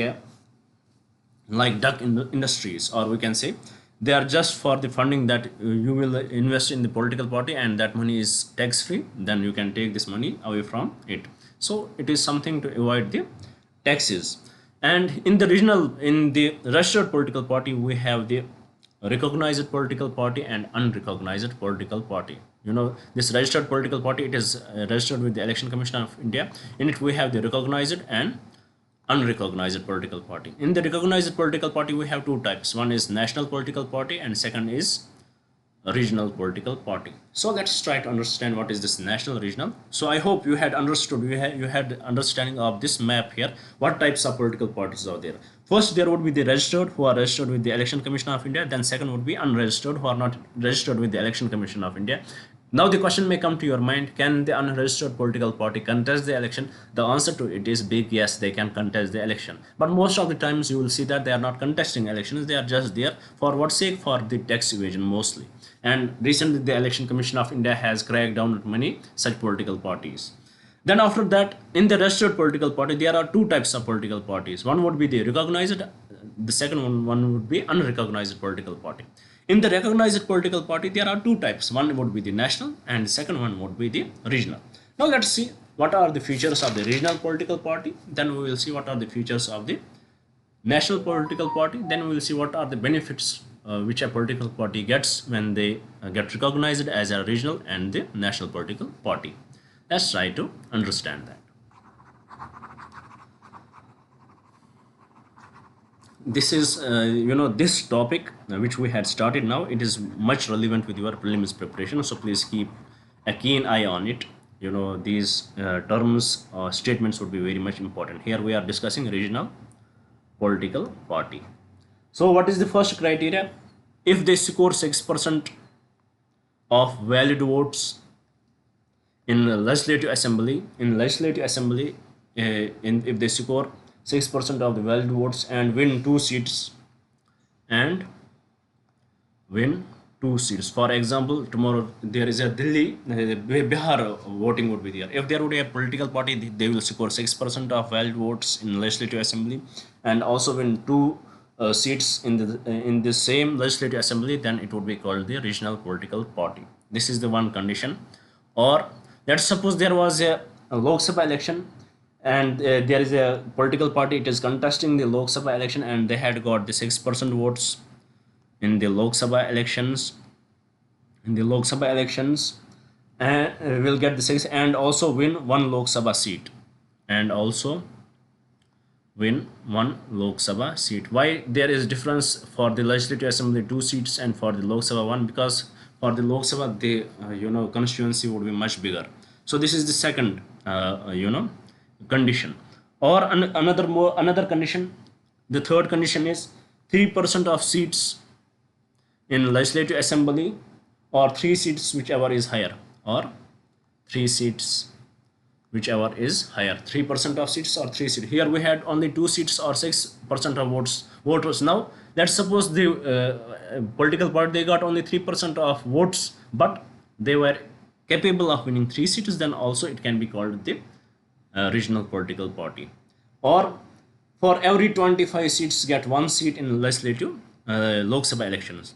duck in the industries, or we can say they are just for the funding that you will invest in the political party, and that money is tax free. Then you can take this money away from it. So it is something to avoid the taxes. And in the registered political party, we have the recognized political party and unrecognized political party. This registered political party, it is registered with the Election Commission of India. In it we have the recognized and unrecognized political party. In the recognized political party we have two types. One is national political party and second is regional political party. So let's try to understand what is this national, regional. So I hope you had understood, you had understanding of this map here, what types of political parties are there. First there would be the registered, who are registered with the Election Commission of India. Then second would be unregistered, who are not registered with the Election Commission of India. Now the question may come to your mind, can the unregistered political party contest the election? The answer to it is big yes, they can contest the election. But most of the times you will see that they are not contesting elections, they are just there for what sake? For the tax evasion mostly. And recently the Election Commission of India has cracked down on many such political parties. Then after that, in the registered political party, there are two types of political parties. One would be the recognized, the second one would be unrecognized political party. In the recognized political party, there are two types. One would be the national and the second one would be the regional. Now let's see what are the features of the regional political party. Then we will see what are the features of the national political party. Then we will see what are the benefits which a political party gets when they get recognized as a regional and the national political party. Let's try to understand that. This is this topic which we had started now, it is much relevant with your prelims preparation, so please keep a keen eye on it. These terms statements would be very much important. Here we are discussing regional political party. So what is the first criteria? If they score 6% of valid votes in the legislative assembly, if they score 6% of the valid votes and win two seats, and win two seats. For example, tomorrow there is a Delhi, Bihar voting would be there. If there would be a political party, they will score 6% of valid votes in legislative assembly and also win two seats in the same legislative assembly, then it would be called the regional political party. This is the one condition. Or let's suppose there was a Lok Sabha election, and there is a political party, it is contesting the Lok Sabha election, and they had got the 6% votes in the Lok Sabha elections. And will get the 6 and also win one Lok Sabha seat, and also win one Lok Sabha seat. Why there is difference for the legislative assembly 2 seats and for the Lok Sabha 1? Because for the Lok Sabha the constituency would be much bigger. So this is the second condition. Or another condition. The third condition is 3% of seats in legislative assembly, or 3 seats whichever is higher, or 3 seats whichever is higher. 3% of seats or 3 seats. Here we had only 2 seats or 6% of voters. Now let's suppose the political party, they got only 3% of votes, but they were capable of winning 3 seats, then also it can be called the regional political party. Or for every 25 seats get 1 seat in legislative Lok Sabha elections.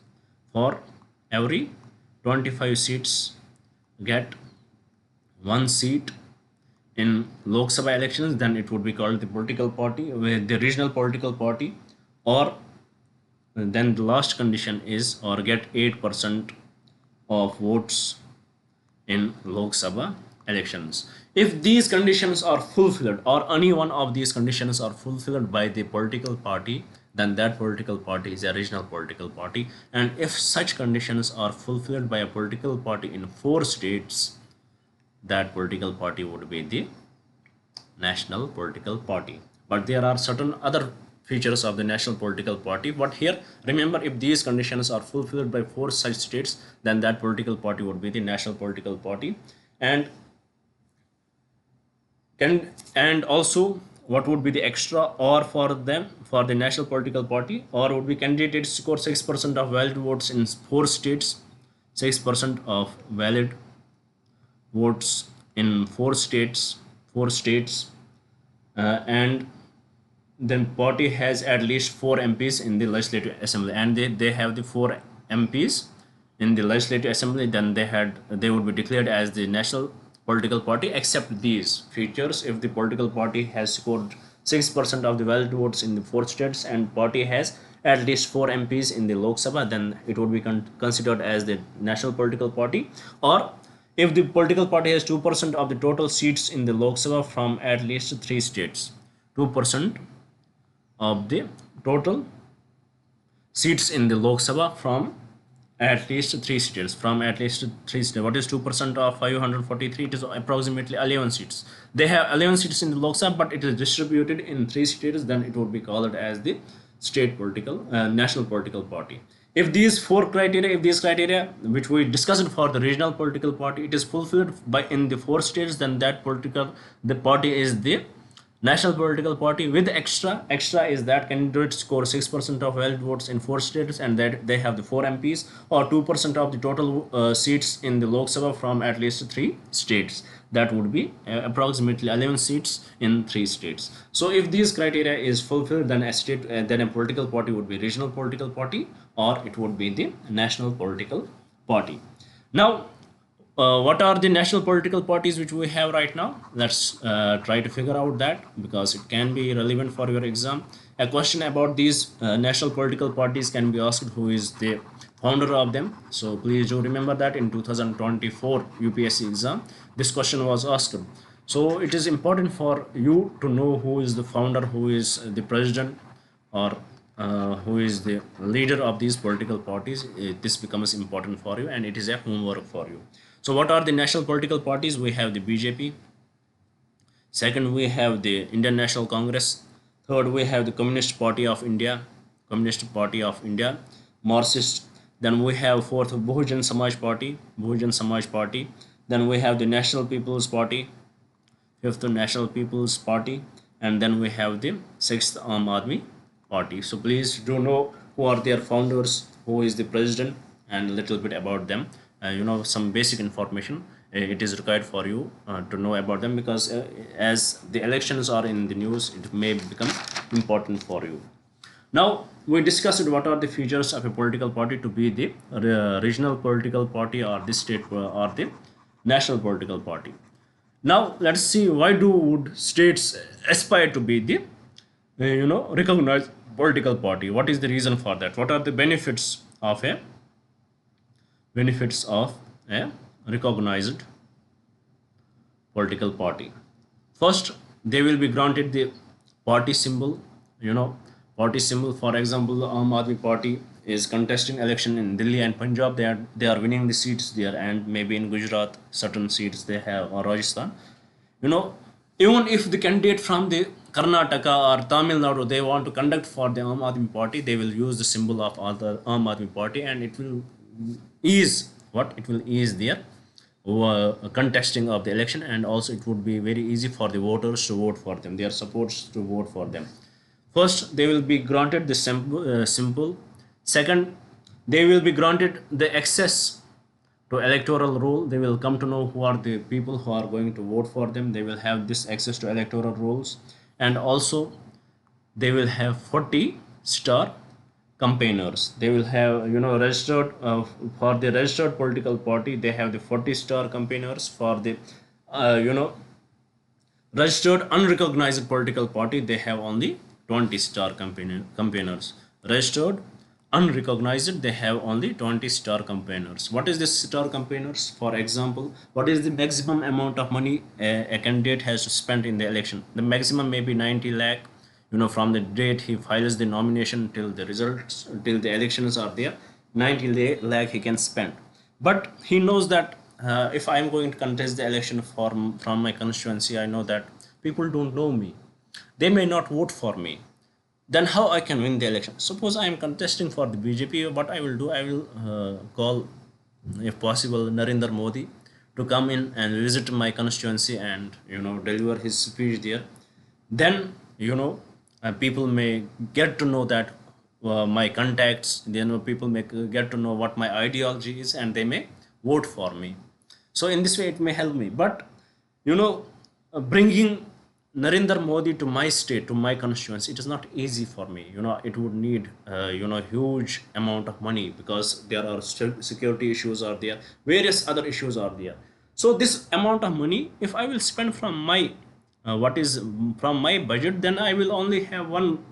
For every 25 seats get 1 seat in Lok Sabha elections, then it would be called the political party, the regional political party. Or then the last condition is, or get 8% of votes in Lok Sabha elections. If these conditions are fulfilled, or any one of these conditions are fulfilled by the political party, then that political party is a regional political party. And if such conditions are fulfilled by a political party in 4 states, that political party would be the national political party. But there are certain other features of the national political party. But here, remember, if these conditions are fulfilled by 4 such states, then that political party would be the national political party. And also, what would be the extra or for them, for the national political party? Or would be candidates score 6% of valid votes in 4 states, 6% of valid votes in 4 states, and then party has at least 4 MPs in the legislative assembly, and they have the 4 MPs in the legislative assembly, then they would be declared as the national political party. Except these features, if the political party has scored 6% of the valid votes in the 4 states and party has at least 4 MPs in the Lok Sabha, then it would be considered as the national political party. Or if the political party has 2% of the total seats in the Lok Sabha from at least 3 states, 2% of the total seats in the Lok Sabha from at least 3 states, What is 2% of 543? It is approximately 11 seats. They have 11 seats in the Lok Sabha, but it is distributed in 3 states, then it would be called as the national political party. If these criteria which we discussed for the regional political party, it is fulfilled in the 4 states, then the party is the national political party. With extra is that candidates score 6% of valid votes in 4 states and that they have the 4 MPs, or 2% of the total seats in the Lok Sabha from at least 3 states. That would be approximately 11 seats in 3 states. So if these criteria is fulfilled, then a political party would be regional political party, or it would be the national political party. Now, what are the national political parties which we have right now? Let's try to figure out that, because it can be relevant for your exam. A question about these national political parties can be asked: who is the founder of them? So please do remember that in 2024 UPSC exam, this question was asked. So it is important for you to know who is the founder, who is the president, or who is the leader of these political parties, this becomes important for you and it is a homework for you. So what are the national political parties? We have the BJP. Second, we have the Indian National Congress. Third, we have the Communist Party of India, Marxist. Then we have fourth, Bahujan Samaj Party. Then we have the National People's Party, fifth, National People's Party, and then we have the sixth, Aam Aadmi Party. So please do know who are their founders, who is the president, and a little bit about them. Some basic information. It is required for you to know about them, because as the elections are in the news, it may become important for you. Now we discussed what are the features of a political party to be the regional political party, or the state or the national political party. Now let's see, why do would states aspire to be the recognized political party? What is the reason for that? What are the benefits of a recognized political party? First, they will be granted the party symbol. Party symbol. For example, the Aam Aadmi Party is contesting election in Delhi and Punjab. They are winning the seats there, and maybe in Gujarat certain seats they have, or Rajasthan. Even if the candidate from the Karnataka or Tamil Nadu, they want to conduct for the Aam Aadmi Party, they will use the symbol of the Aam Aadmi Party, and it will ease their contesting of the election, and also it would be very easy for the voters to vote for them, their supporters to vote for them. First, they will be granted the simple. Second, they will be granted the access to electoral roll. They will come to know who are the people who are going to vote for them. They will have this access to electoral rolls, and also they will have 40 star campaigners. They will have registered for the registered political party. They have the 40 star campaigners. For the registered unrecognized political party, they have only 20 star campaigners. Registered unrecognized, they have only 20 star campaigners. What is this star campaigners? For example, what is the maximum amount of money a candidate has to spend in the election? The maximum may be 90 lakh, from the date he files the nomination till the results, till the elections are there. 90 lakh he can spend. But he knows that if I am going to contest the election from my constituency, I know that people don't know me, they may not vote for me. Then how I can win the election? Suppose I am contesting for the BJP, what I will do, I will call, if possible, Narendra Modi to come in and visit my constituency and deliver his speech there. Then people may get to know that my contacts. People may get to know what my ideology is, and they may vote for me. So in this way, it may help me. But bringing Narendra Modi to my state, to my constituency, it is not easy for me. It would need huge amount of money, because there are security issues are there, various other issues are there. So this amount of money, if I will spend from my from my budget, then I will only have one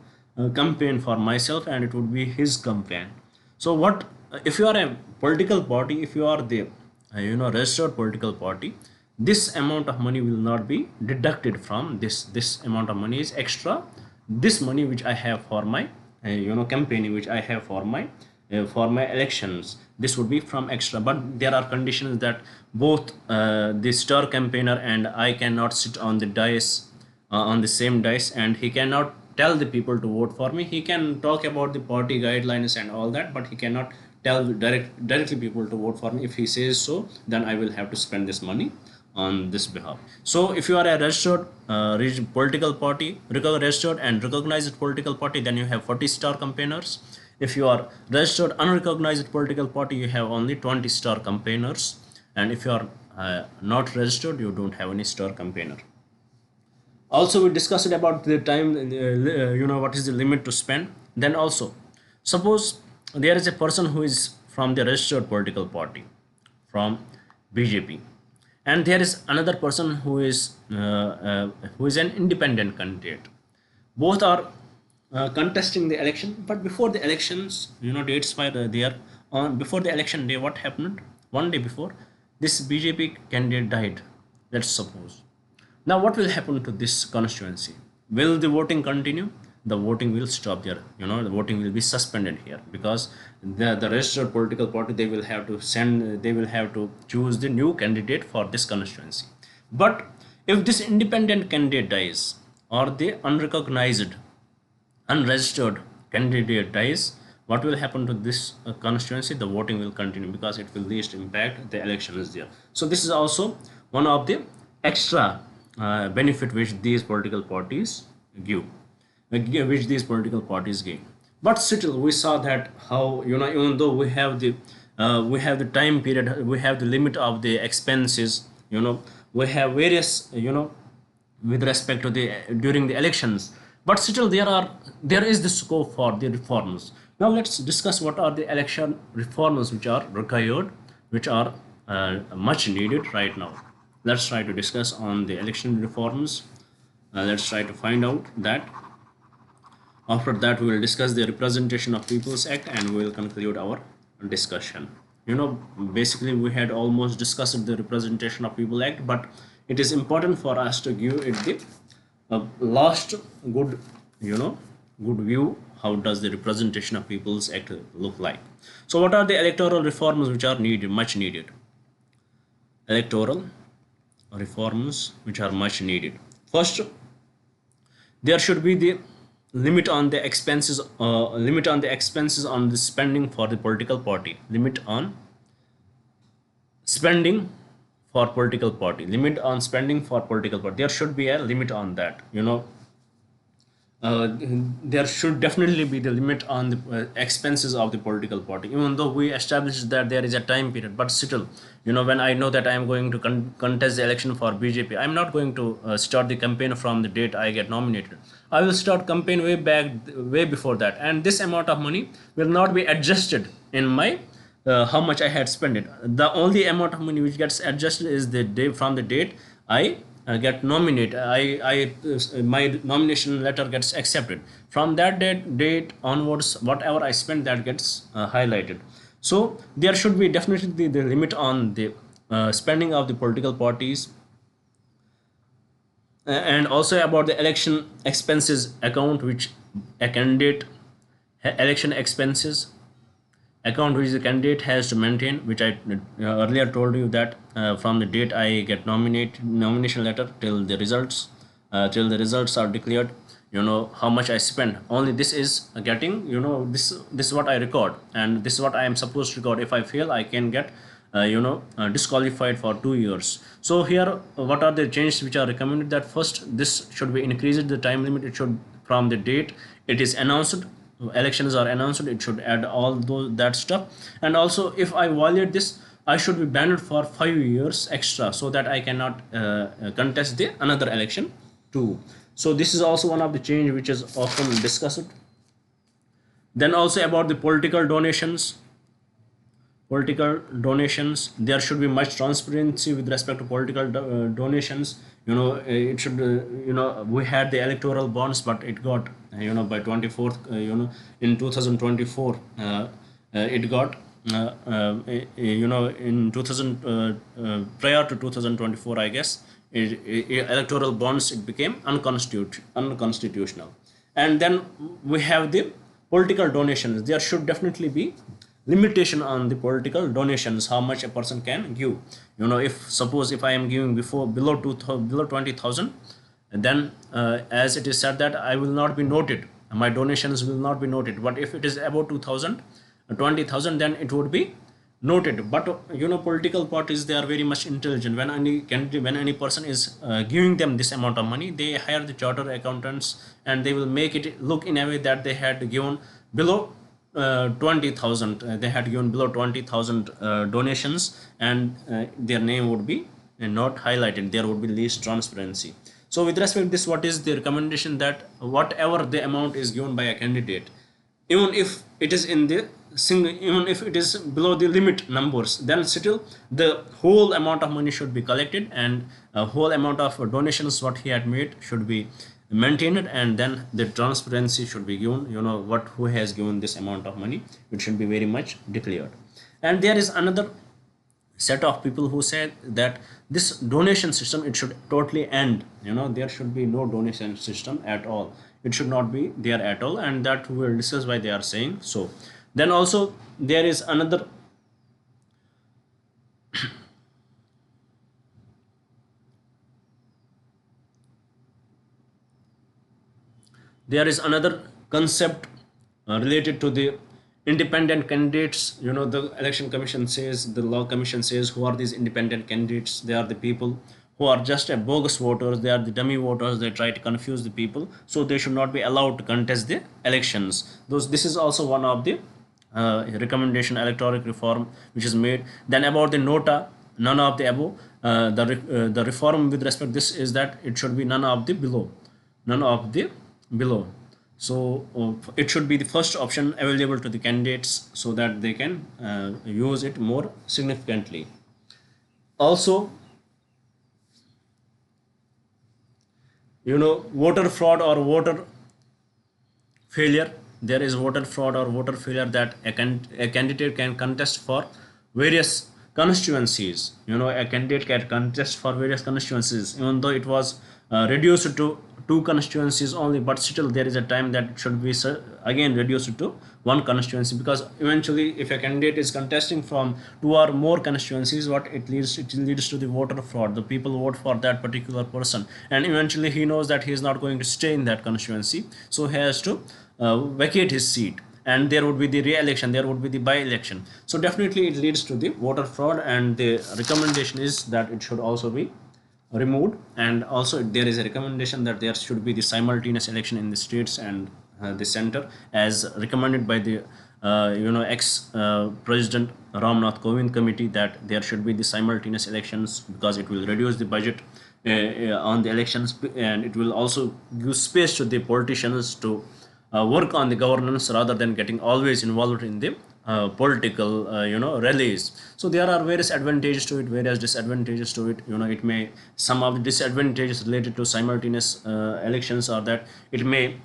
campaign for myself, and it would be his campaign. So what if you are a political party, if you are the registered political party, this amount of money will not be deducted from this amount of money is extra. This money which I have for my campaigning, which I have for my elections, this would be from extra. But there are conditions that both the star campaigner and I cannot sit on the dais, on the same dais, and he cannot tell the people to vote for me. He can talk about the party guidelines and all that, but he cannot tell directly people to vote for me. If he says so, then I will have to spend this money on this behalf. So if you are a registered political party, registered and recognized political party, then you have 40 star campaigners. If you are registered unrecognized political party, you have only 20 star campaigners. And if you are not registered, you don't have any star campaigner. Also, we discussed about the time, what is the limit to spend. Then also, suppose there is a person who is from the registered political party, from BJP, and there is another person who is an independent candidate. Both are contesting the election, but before the elections, dates were there. Before the election day, what happened? One day before, this BJP candidate died, let's suppose. Now what will happen to this constituency? Will the voting continue? the voting will stop there. The voting will be suspended here, because the registered political party, they will have to choose the new candidate for this constituency. But if this independent candidate dies, or the unrecognized, unregistered candidate dies, what will happen to this constituency? The voting will continue, because it will least impact the elections there. So this is also one of the extra benefit which these political parties give, which these political parties gain. But still, we saw that how, even though we have the time period, we have the limit of the expenses, we have various, with respect to the during the elections, but still there is the scope for the reforms. Now let's discuss what are the election reforms which are required, which are much needed right now. Let's try to discuss on the election reforms. Let's try to find out that. After that, we will discuss the Representation of Peoples Act, and we will conclude our discussion. Basically we had almost discussed the Representation of People Act, but it is important for us to give it the last good, good view. How does the Representation of Peoples Act look like? So what are the electoral reforms which are needed, much needed? Electoral reforms which are much needed. First, there should be the limit on the expenses, on the spending for the political party. Limit on spending for political party. Limit on spending for political party. There should be a limit on that. There should definitely be the limit on the expenses of the political party, even though we established that there is a time period. But still, when I know that I am going to contest the election for BJP, I am not going to start the campaign from the date I get nominated. I will start campaign way before that, and this amount of money will not be adjusted in my how much I had spent it. The only amount of money which gets adjusted is the day from the date I get nominated. My nomination letter gets accepted. From that date onwards, whatever I spend, that gets highlighted. So there should be definitely the limit on the spending of the political parties. And also about the election expenses account, which a candidate election expenses account which the candidate has to maintain, which I earlier told you that from the date I get nomination letter till the results are declared, how much I spend. Only this is getting, this is what I record, and this is what I am supposed to record. If I fail, I can get disqualified for 2 years. So here, what are the changes which are recommended? That first, this should be increased the time limit. It should, from the date it is announced, elections are announced, it should add all that stuff. And also, if I violate this, I should be banned for 5 years extra, so that I cannot contest the another election too. So this is also one of the change which is often discussed. Then also about the political donations. There should be much transparency with respect to political donations. It should, we had the electoral bonds, but it got, by 24th, in 2024, it got, in 2000, prior to 2024, I guess, electoral bonds, it became unconstitutional. And then we have the political donations. There should definitely be limitation on the political donations, how much a person can give. If I am giving below 20,000, then as it is said that I will not be noted, my donations will not be noted. But if it is about 20,000, then it would be noted. But political parties, they are very much intelligent. When any person is giving them this amount of money, they hire the chartered accountants, and they will make it look in a way that they had given below 20,000. They had given below 20,000 donations, and their name would be not highlighted. There would be least transparency. So with respect to this, what is the recommendation? That whatever the amount is given by a candidate, even if it is in the even if it is below the limit numbers, then still the whole amount of money should be collected, and a whole amount of donations what he had made should be maintained, and then the transparency should be given. Who has given this amount of money, it should be very much declared. And there is another set of people who said that this donation system, it should totally end. There should be no donation system at all. it should not be there at all, and that we will discuss why they are saying so. Then also there is another there is another concept related to the independent candidates. The election commission says, the law commission says, who are these independent candidates? They are the people who are just a bogus voters, they are the dummy voters, they try to confuse the people, so they should not be allowed to contest the elections. This is also one of the recommendation, electoral reform which is made. Then about the nota, none of the above. The reform with respect to this is that it should be none of the below, none of the below. So it should be the first option available to the candidates so that they can use it more significantly. Also, voter fraud or voter failure. There is voter fraud or voter failure that a candidate can contest for various constituencies. A candidate can contest for various constituencies, even though it was reduced to 2 constituencies only, but still there is a time that it should be again reduced to 1 constituency, because eventually if a candidate is contesting from 2 or more constituencies, what it leads to the voter fraud. The people vote for that particular person, and eventually he knows that he is not going to stay in that constituency, so he has to vacate his seat, and there would be the re-election, there would be the by-election. So definitely it leads to the voter fraud, and the recommendation is that it should also be removed. And also there is a recommendation that there should be the simultaneous election in the states and the center, as recommended by the ex President Ramnath Kovind committee, that there should be the simultaneous elections, because it will reduce the budget on the elections, and it will also give space to the politicians to work on the governance rather than getting always involved in the political rallies. So there are various advantages to it, various disadvantages to it. It may, some of the disadvantages related to simultaneous elections are that it may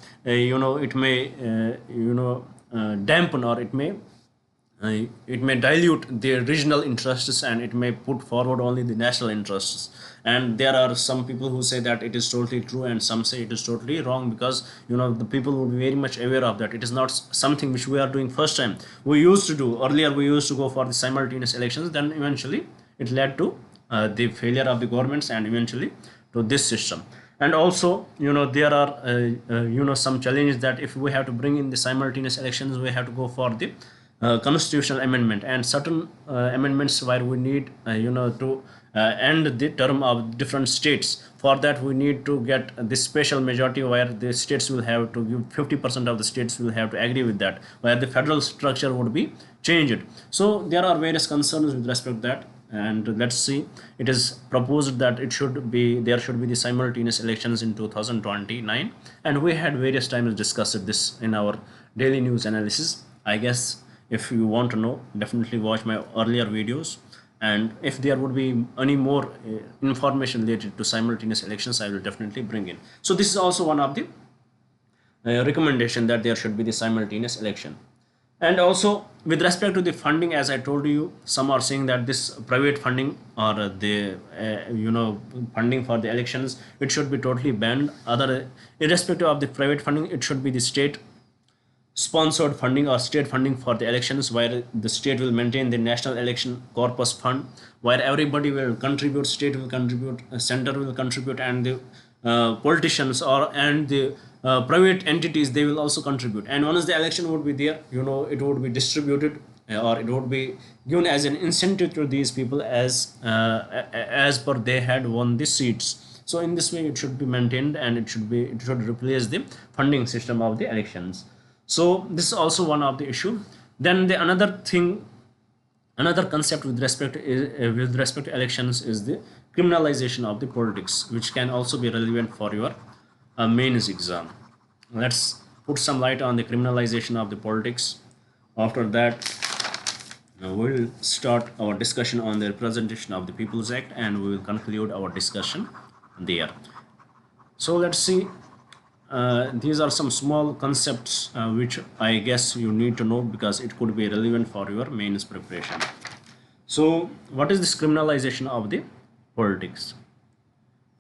dampen, or it may dilute the regional interests, and it may put forward only the national interests. And there are some people who say that it is totally true, and some say it is totally wrong, because the people would be very much aware of that. It is not something which we are doing first time. We used to do earlier, we used to go for the simultaneous elections, then eventually it led to the failure of the governments, and eventually to this system. And also there are some challenges, that if we have to bring in the simultaneous elections, we have to go for the constitutional amendment, and certain amendments where we need to end the term of different states. For that we need to get this special majority, where the states will have to give 50% of the states will have to agree with that, where the federal structure would be changed. So there are various concerns with respect to that, and let's see. It is proposed that there should be the simultaneous elections in 2029, and we had various times discussed this in our daily news analysis. I guess if you want to know, definitely watch my earlier videos, and if there would be any more information related to simultaneous elections, I will definitely bring in. So this is also one of the recommendation, that there should be the simultaneous election. And also with respect to the funding, as I told you, some are saying that this private funding, or the funding for the elections, it should be totally banned. Irrespective of the private funding, it should be the state sponsored funding or state funding for the elections, where the state will maintain the national election corpus fund, where everybody will contribute, state will contribute, center will contribute, and the politicians and the private entities, they will also contribute. And once the election would be there, it would be distributed, or it would be given as an incentive to these people as per they had won the seats. So in this way it should be maintained, and it should replace the funding system of the elections. So this is also one of the issue. Then the another concept with respect to elections is the criminalization of the politics, which can also be relevant for your mains exam. Let's put some light on the criminalization of the politics. After that, we'll start our discussion on the Representation of the People's Act, and we will conclude our discussion there. So let's see. These are some small concepts which I guess you need to know, because it could be relevant for your mains preparation. So what is this criminalization of the politics?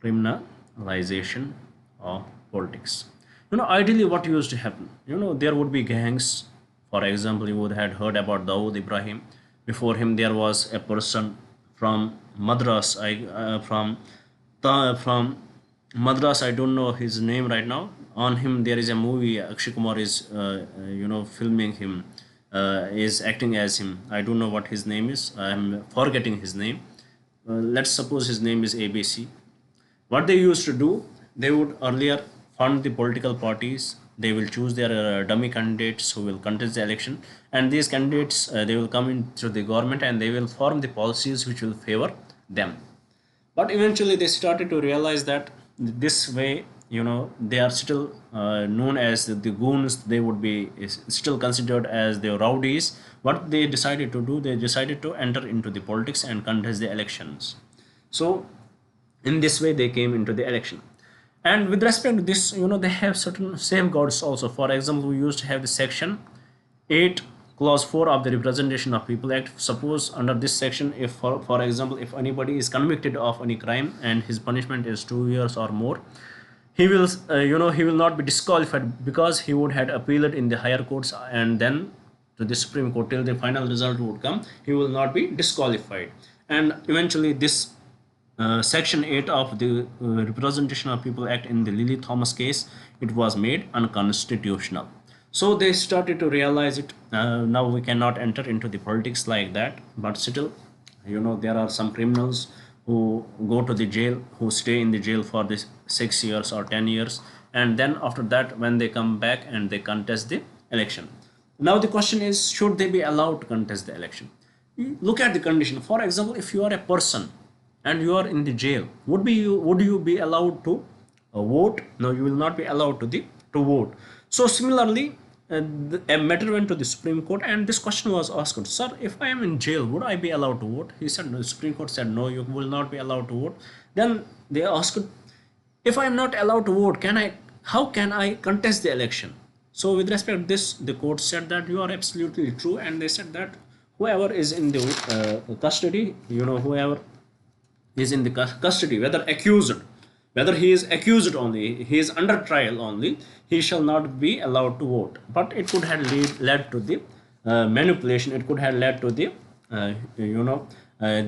Criminalization of politics. Ideally what used to happen, there would be gangs. For example, you would had heard about Dawood Ibrahim. Before him there was a person from Madras. From Madras, I don't know his name right now. On him there is a movie. Akshay Kumar is filming him, is acting as him. I don't know what his name is. I'm forgetting his name. Let's suppose his name is ABC. What they used to do, they would earlier fund the political parties. They will choose their dummy candidates who will contest the election, and these candidates, they will come into the government and they will form the policies which will favor them. But eventually they started to realize that this way, they are still known as the goons. They would be still considered as the rowdies. What they decided to do, they decided to enter into the politics and contest the elections. So in this way they came into the election. And with respect to this, they have certain safeguards also. For example, we used to have the section 8 clause 4 of the Representation of People Act. Suppose under this section, if for example, if anybody is convicted of any crime and his punishment is 2 years or more, he will he will not be disqualified, because he would have appealed in the higher courts and then to the Supreme Court till the final result would come. He will not be disqualified. And eventually this section 8 of the Representation of People Act in the Lily Thomas case, it was made unconstitutional. So they started to realize it. Now we cannot enter into the politics like that. But still, there are some criminals who go to the jail, who stay in the jail for this 6 years or 10 years, and then after that when they come back and they contest the election. Now the question is, should they be allowed to contest the election? Look at the condition. For example, if you are a person and you are in the jail, would you be allowed to vote? No, you will not be allowed to vote. So similarly, a matter went to the Supreme Court, and this question was asked, sir, if I am in jail, would I be allowed to vote? He said, no. The Supreme Court said, no, you will not be allowed to vote. Then they asked, if I am not allowed to vote, how can I contest the election? So with respect to this, the court said that you are absolutely true, and they said that whoever is in the custody, whoever is in the custody, whether he is accused only, he is under trial only, he shall not be allowed to vote. But it could have led to the manipulation. It could have led to the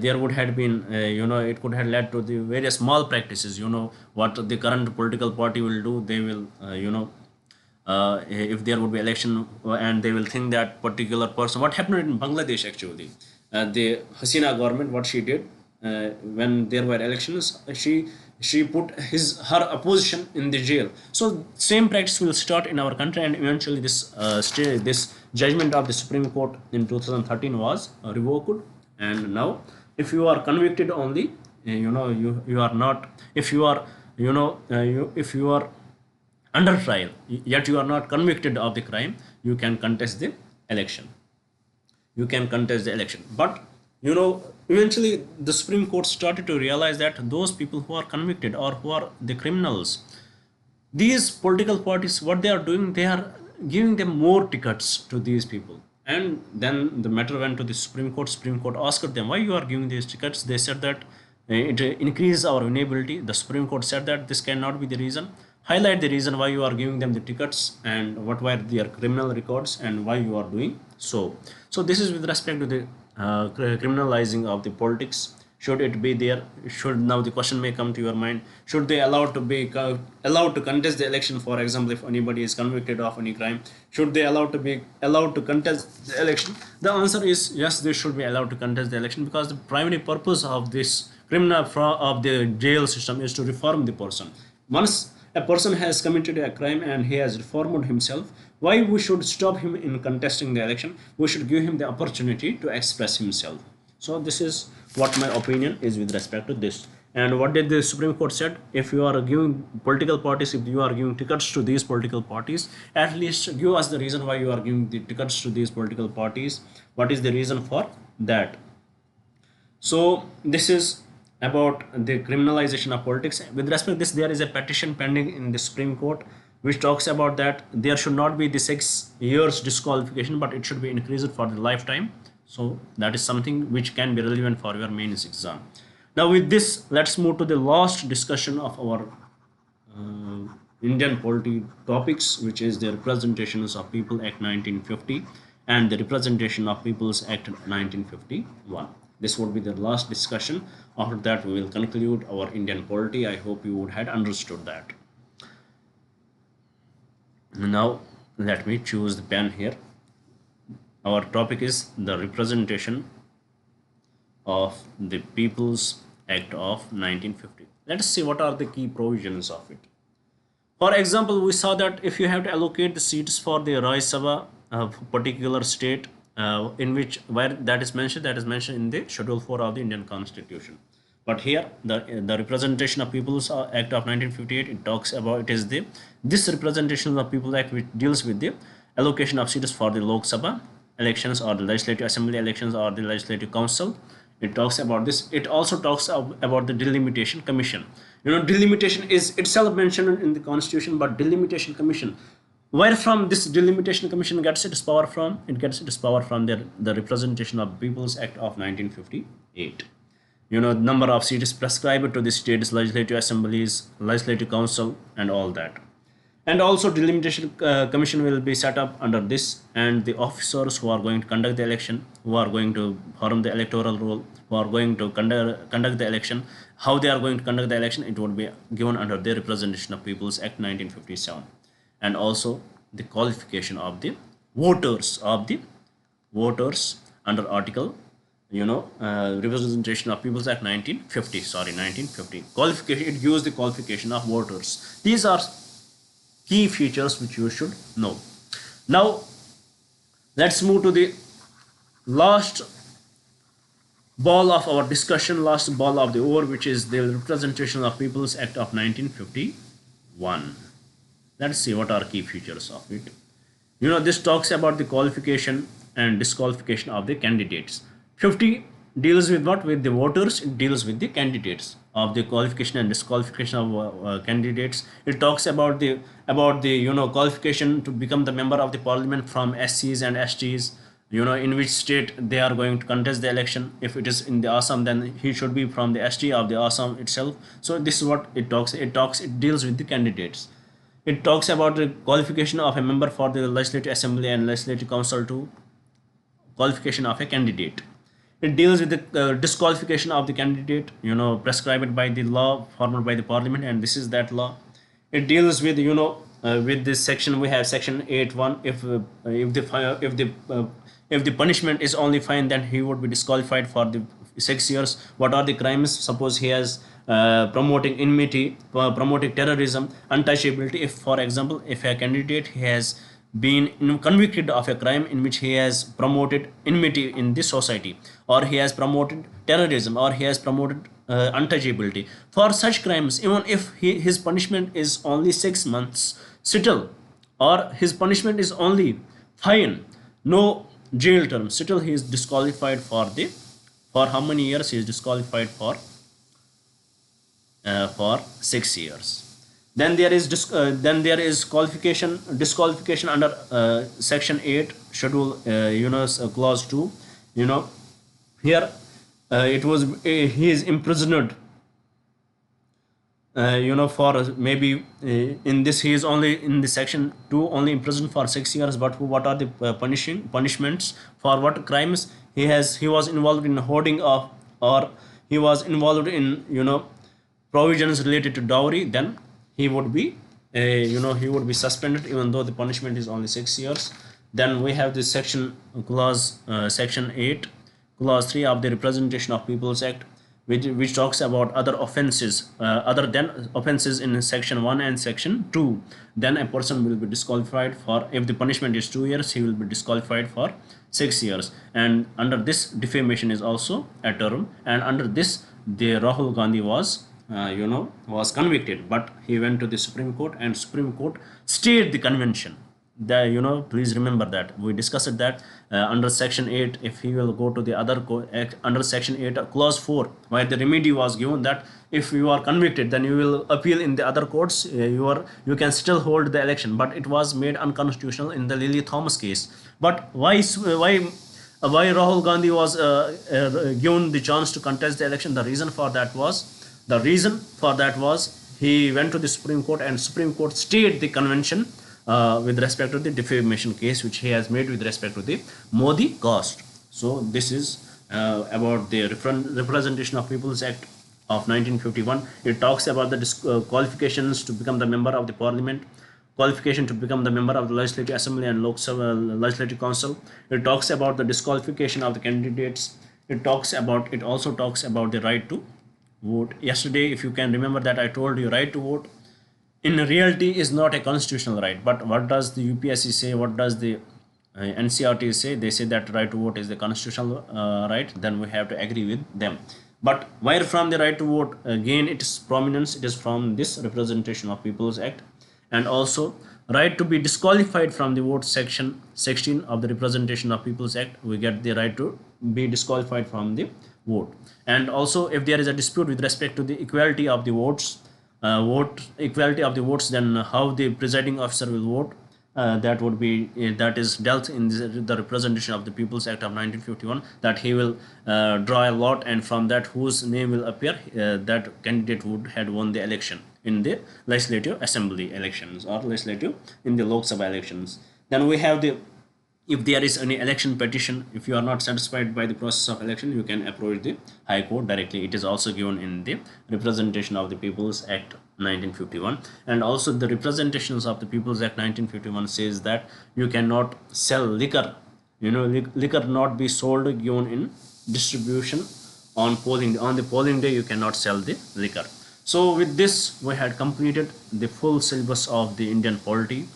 there would have been it could have led to the various malpractices. What the current political party will do, they will if there would be election and they will think that particular person. What happened in Bangladesh actually, the Hasina government, what she did, when there were elections, she put her opposition in the jail. So same practice will start in our country, and eventually this judgment of the Supreme Court in 2013 was revoked. And now if you are convicted only, you are not, if you are if you are under trial yet you are not convicted of the crime, you can contest the election. But eventually the Supreme Court started to realize that those people who are convicted or who are the criminals, these political parties, what they are doing, they are giving them more tickets to these people. And then the matter went to the Supreme Court. Supreme Court asked them, why you are giving these tickets? They said that it increases our vulnerability. The Supreme Court said that this cannot be the reason. Highlight the reason why you are giving them the tickets and what were their criminal records and why you are doing so. So this is with respect to the criminalizing of the politics. Should it be there? Now the question may come to your mind, should they allowed to contest the election? For example, if anybody is convicted of any crime, should they allowed to contest the election? The answer is yes, they should be allowed to contest the election, because the primary purpose of this of the jail system is to reform the person. Once a person has committed a crime and he has reformed himself, why we should stop him in contesting the election? We should give him the opportunity to express himself. So this is what my opinion is with respect to this. And what did the Supreme Court said? If you are giving political parties, if you are giving tickets to these political parties, at least give us the reason why you are giving the tickets to these political parties. What is the reason for that? So this is about the criminalization of politics. With respect to this, there is a petition pending in the Supreme Court which talks about that there should not be the 6 years disqualification, but it should be increased for the lifetime. So that is something which can be relevant for your mains exam. Now with this, let's move to the last discussion of our Indian polity topics, which is the Representations of People Act 1950 and the Representation of Peoples Act 1951. This would be the last discussion. After that, we will conclude our Indian polity. I hope you would have understood that. Now, let me choose the pen here. Our topic is the Representation of the People's Act of 1950. Let us see what are the key provisions of it. For example, we saw that if you have to allocate the seats for the Rajya Sabha of a particular state, in which where that is mentioned in the Schedule 4 of the Indian Constitution. But here, the Representation of People's Act of 1958, it talks about, it is this Representation of People Act which deals with the allocation of seats for the Lok Sabha elections or the Legislative Assembly elections or the Legislative Council. It talks about this. It also talks about the Delimitation Commission. Delimitation is itself mentioned in the Constitution, but Delimitation Commission, where from this Delimitation Commission gets its power from? It gets its power from the Representation of People's Act of 1958. Number of seats prescribed to the states, legislative assemblies, legislative council, and all that. And also Delimitation Commission will be set up under this, and the officers who are going to conduct the election, who are going to form the electoral roll, who are going to conduct the election, how they are going to conduct the election, it would be given under the Representation of People's Act 1957. And also the qualification of the voters under article, Representation of People's Act 1950. Qualification, it gives the qualification of voters. These are key features which you should know. Now, let's move to the last ball of our discussion, last ball of the over, which is the Representation of People's Act of 1951. Let's see what are key features of it. This talks about the qualification and disqualification of the candidates. 50 deals with what? With the voters. It deals with the candidates, of the qualification and disqualification of candidates. It talks about the qualification to become the member of the parliament from SCs and STs, in which state they are going to contest the election. If it is in the Assam, then he should be from the ST of the Assam itself. So this is what it talks. It deals with the candidates. It talks about the qualification of a member for the Legislative Assembly and Legislative Council to qualification of a candidate. It deals with the disqualification of the candidate, prescribed by the law formed by the parliament, and this is that law. It deals with, with this section, we have section 8.1. If the punishment is only fine, then he would be disqualified for the 6 years. What are the crimes? Suppose he has promoting enmity, promoting terrorism, untouchability. If, for example, if a candidate has been convicted of a crime in which he has promoted enmity in this society, or he has promoted terrorism, or he has promoted untouchability, for such crimes, even if his punishment is only 6 months still, or his punishment is only fine, no jail term, still he is disqualified for how many years? He is disqualified for 6 years. Then there is disqualification under section 8 schedule, clause 2. Here it was he is imprisoned, for maybe in this he is only in the section 2 only imprisoned for 6 years. But what are the punishments? For what crimes? He was involved in hoarding of, or he was involved in provisions related to dowry, then he would be suspended, even though the punishment is only 6 years. Then we have this section 8 clause 3 of the Representation of People's Act, which talks about other offenses other than offenses in section 1 and section 2. Then a person will be disqualified for, if the punishment is 2 years, he will be disqualified for 6 years. And under this, defamation is also a term, and under this the Rahul Gandhi was convicted, but he went to the Supreme Court, and Supreme Court stayed the convention. Please remember that we discussed that under section 8, if he will go to the other under section 8 clause 4, where the remedy was given that if you are convicted, then you will appeal in the other courts, you can still hold the election. But it was made unconstitutional in the Lily Thomas case. But why Rahul Gandhi was given the chance to contest the election? The reason for that was he went to the Supreme Court, and Supreme Court stayed the convention with respect to the defamation case which he has made with respect to the Modi cost. So this is about the Representation of People's Act of 1951. It talks about the qualifications to become the member of the parliament, qualification to become the member of the Legislative Assembly and Lok Sabha Legislative Council. It talks about the disqualification of the candidates. It also talks about the right to vote. Yesterday, if you can remember, that I told you, right to vote in reality is not a constitutional right. But what does the UPSC say? What does the NCRT say? They say that right to vote is the constitutional right. Then we have to agree with them. But where from the right to vote? Again, its prominence, it is from this Representation of People's Act. And also right to be disqualified from the vote, section 16 of the Representation of People's Act. We get the right to be disqualified from the vote. And also, if there is a dispute with respect to the equality of the votes, then how the presiding officer will vote, that is dealt in the Representation of the People's Act of 1951, that he will draw a lot, and from that whose name will appear, that candidate would had won the election in the Legislative Assembly elections, or legislative in the Lok Sabha elections. Then we have the, if there is any election petition, if you are not satisfied by the process of election, you can approach the High Court directly. It is also given in the Representation of the People's Act 1951. And also the Representations of the People's Act 1951 says that you cannot sell liquor. Liquor not be sold, given in distribution on the polling day. You cannot sell the liquor. So with this, we had completed the full syllabus of the Indian polity.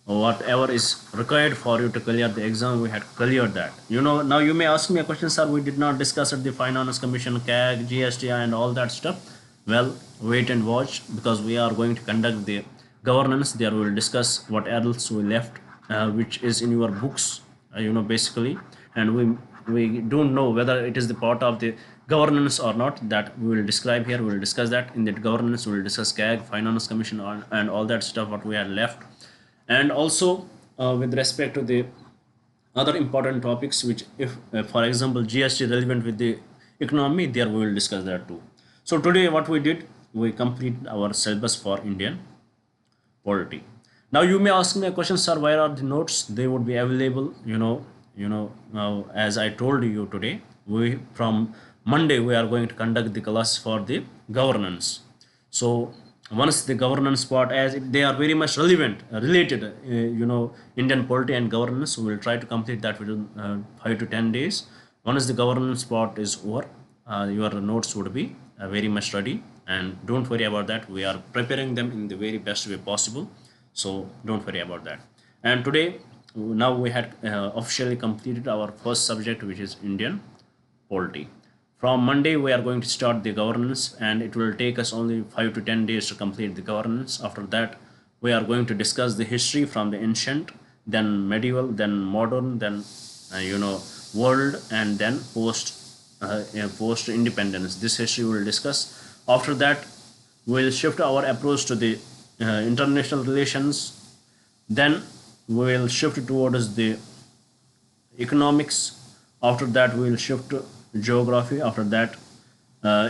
Whatever is required for you to clear the exam, we had cleared that. Now you may ask me a question, sir, we did not discuss the Finance Commission, CAG, GST and all that stuff. Well, wait and watch, because we are going to conduct the governance. There we will discuss what else we left, which is in your books, basically. And we don't know whether it is the part of the governance or not. That we will describe here. We will discuss that in the governance. We will discuss CAG, Finance Commission and all that stuff what we had left. And also with respect to the other important topics, which if for example GST relevant with the economy, there we will discuss that too. So today what we did, we completed our syllabus for Indian polity. Now you may ask me a question, sir, where are the notes? They would be available, now as I told you today, from Monday we are going to conduct the class for the governance. So once the governance part, as they are very much related, Indian polity and governance, we will try to complete that within 5 to 10 days. Once the governance part is over, your notes would be very much ready, and don't worry about that. We are preparing them in the very best way possible, so don't worry about that. And today, now we had officially completed our first subject, which is Indian polity. From Monday, we are going to start the governance, and it will take us only 5 to 10 days to complete the governance. After that, we are going to discuss the history from the ancient, then medieval, then modern, then world, and then post independence. This history we will discuss. After that, we will shift our approach to the international relations. Then we will shift towards the economics. After that, we will shift to geography. After that,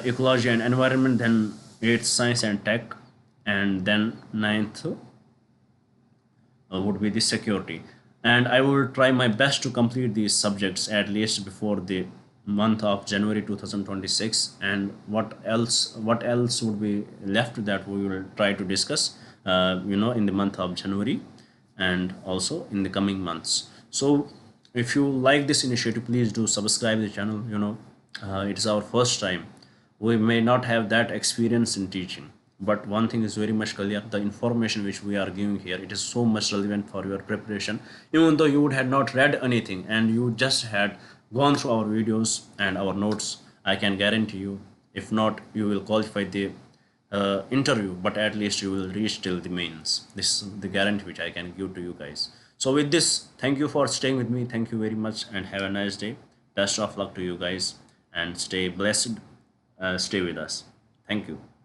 ecology and environment. Then 8th, science and tech. And then 9th would be the security. And I will try my best to complete these subjects at least before the month of January 2026. And what else would be left, that we will try to discuss in the month of January and also in the coming months. So if you like this initiative, please do subscribe the channel. It is our first time. We may not have that experience in teaching, but one thing is very much clear: the information which we are giving here, it is so much relevant for your preparation. Even though you would have not read anything and you just had gone through our videos and our notes, I can guarantee you, if not you will qualify the interview, but at least you will reach till the mains. This is the guarantee which I can give to you guys. So with this, thank you for staying with me. Thank you very much, and have a nice day. Best of luck to you guys, and stay blessed. Stay with us. Thank you.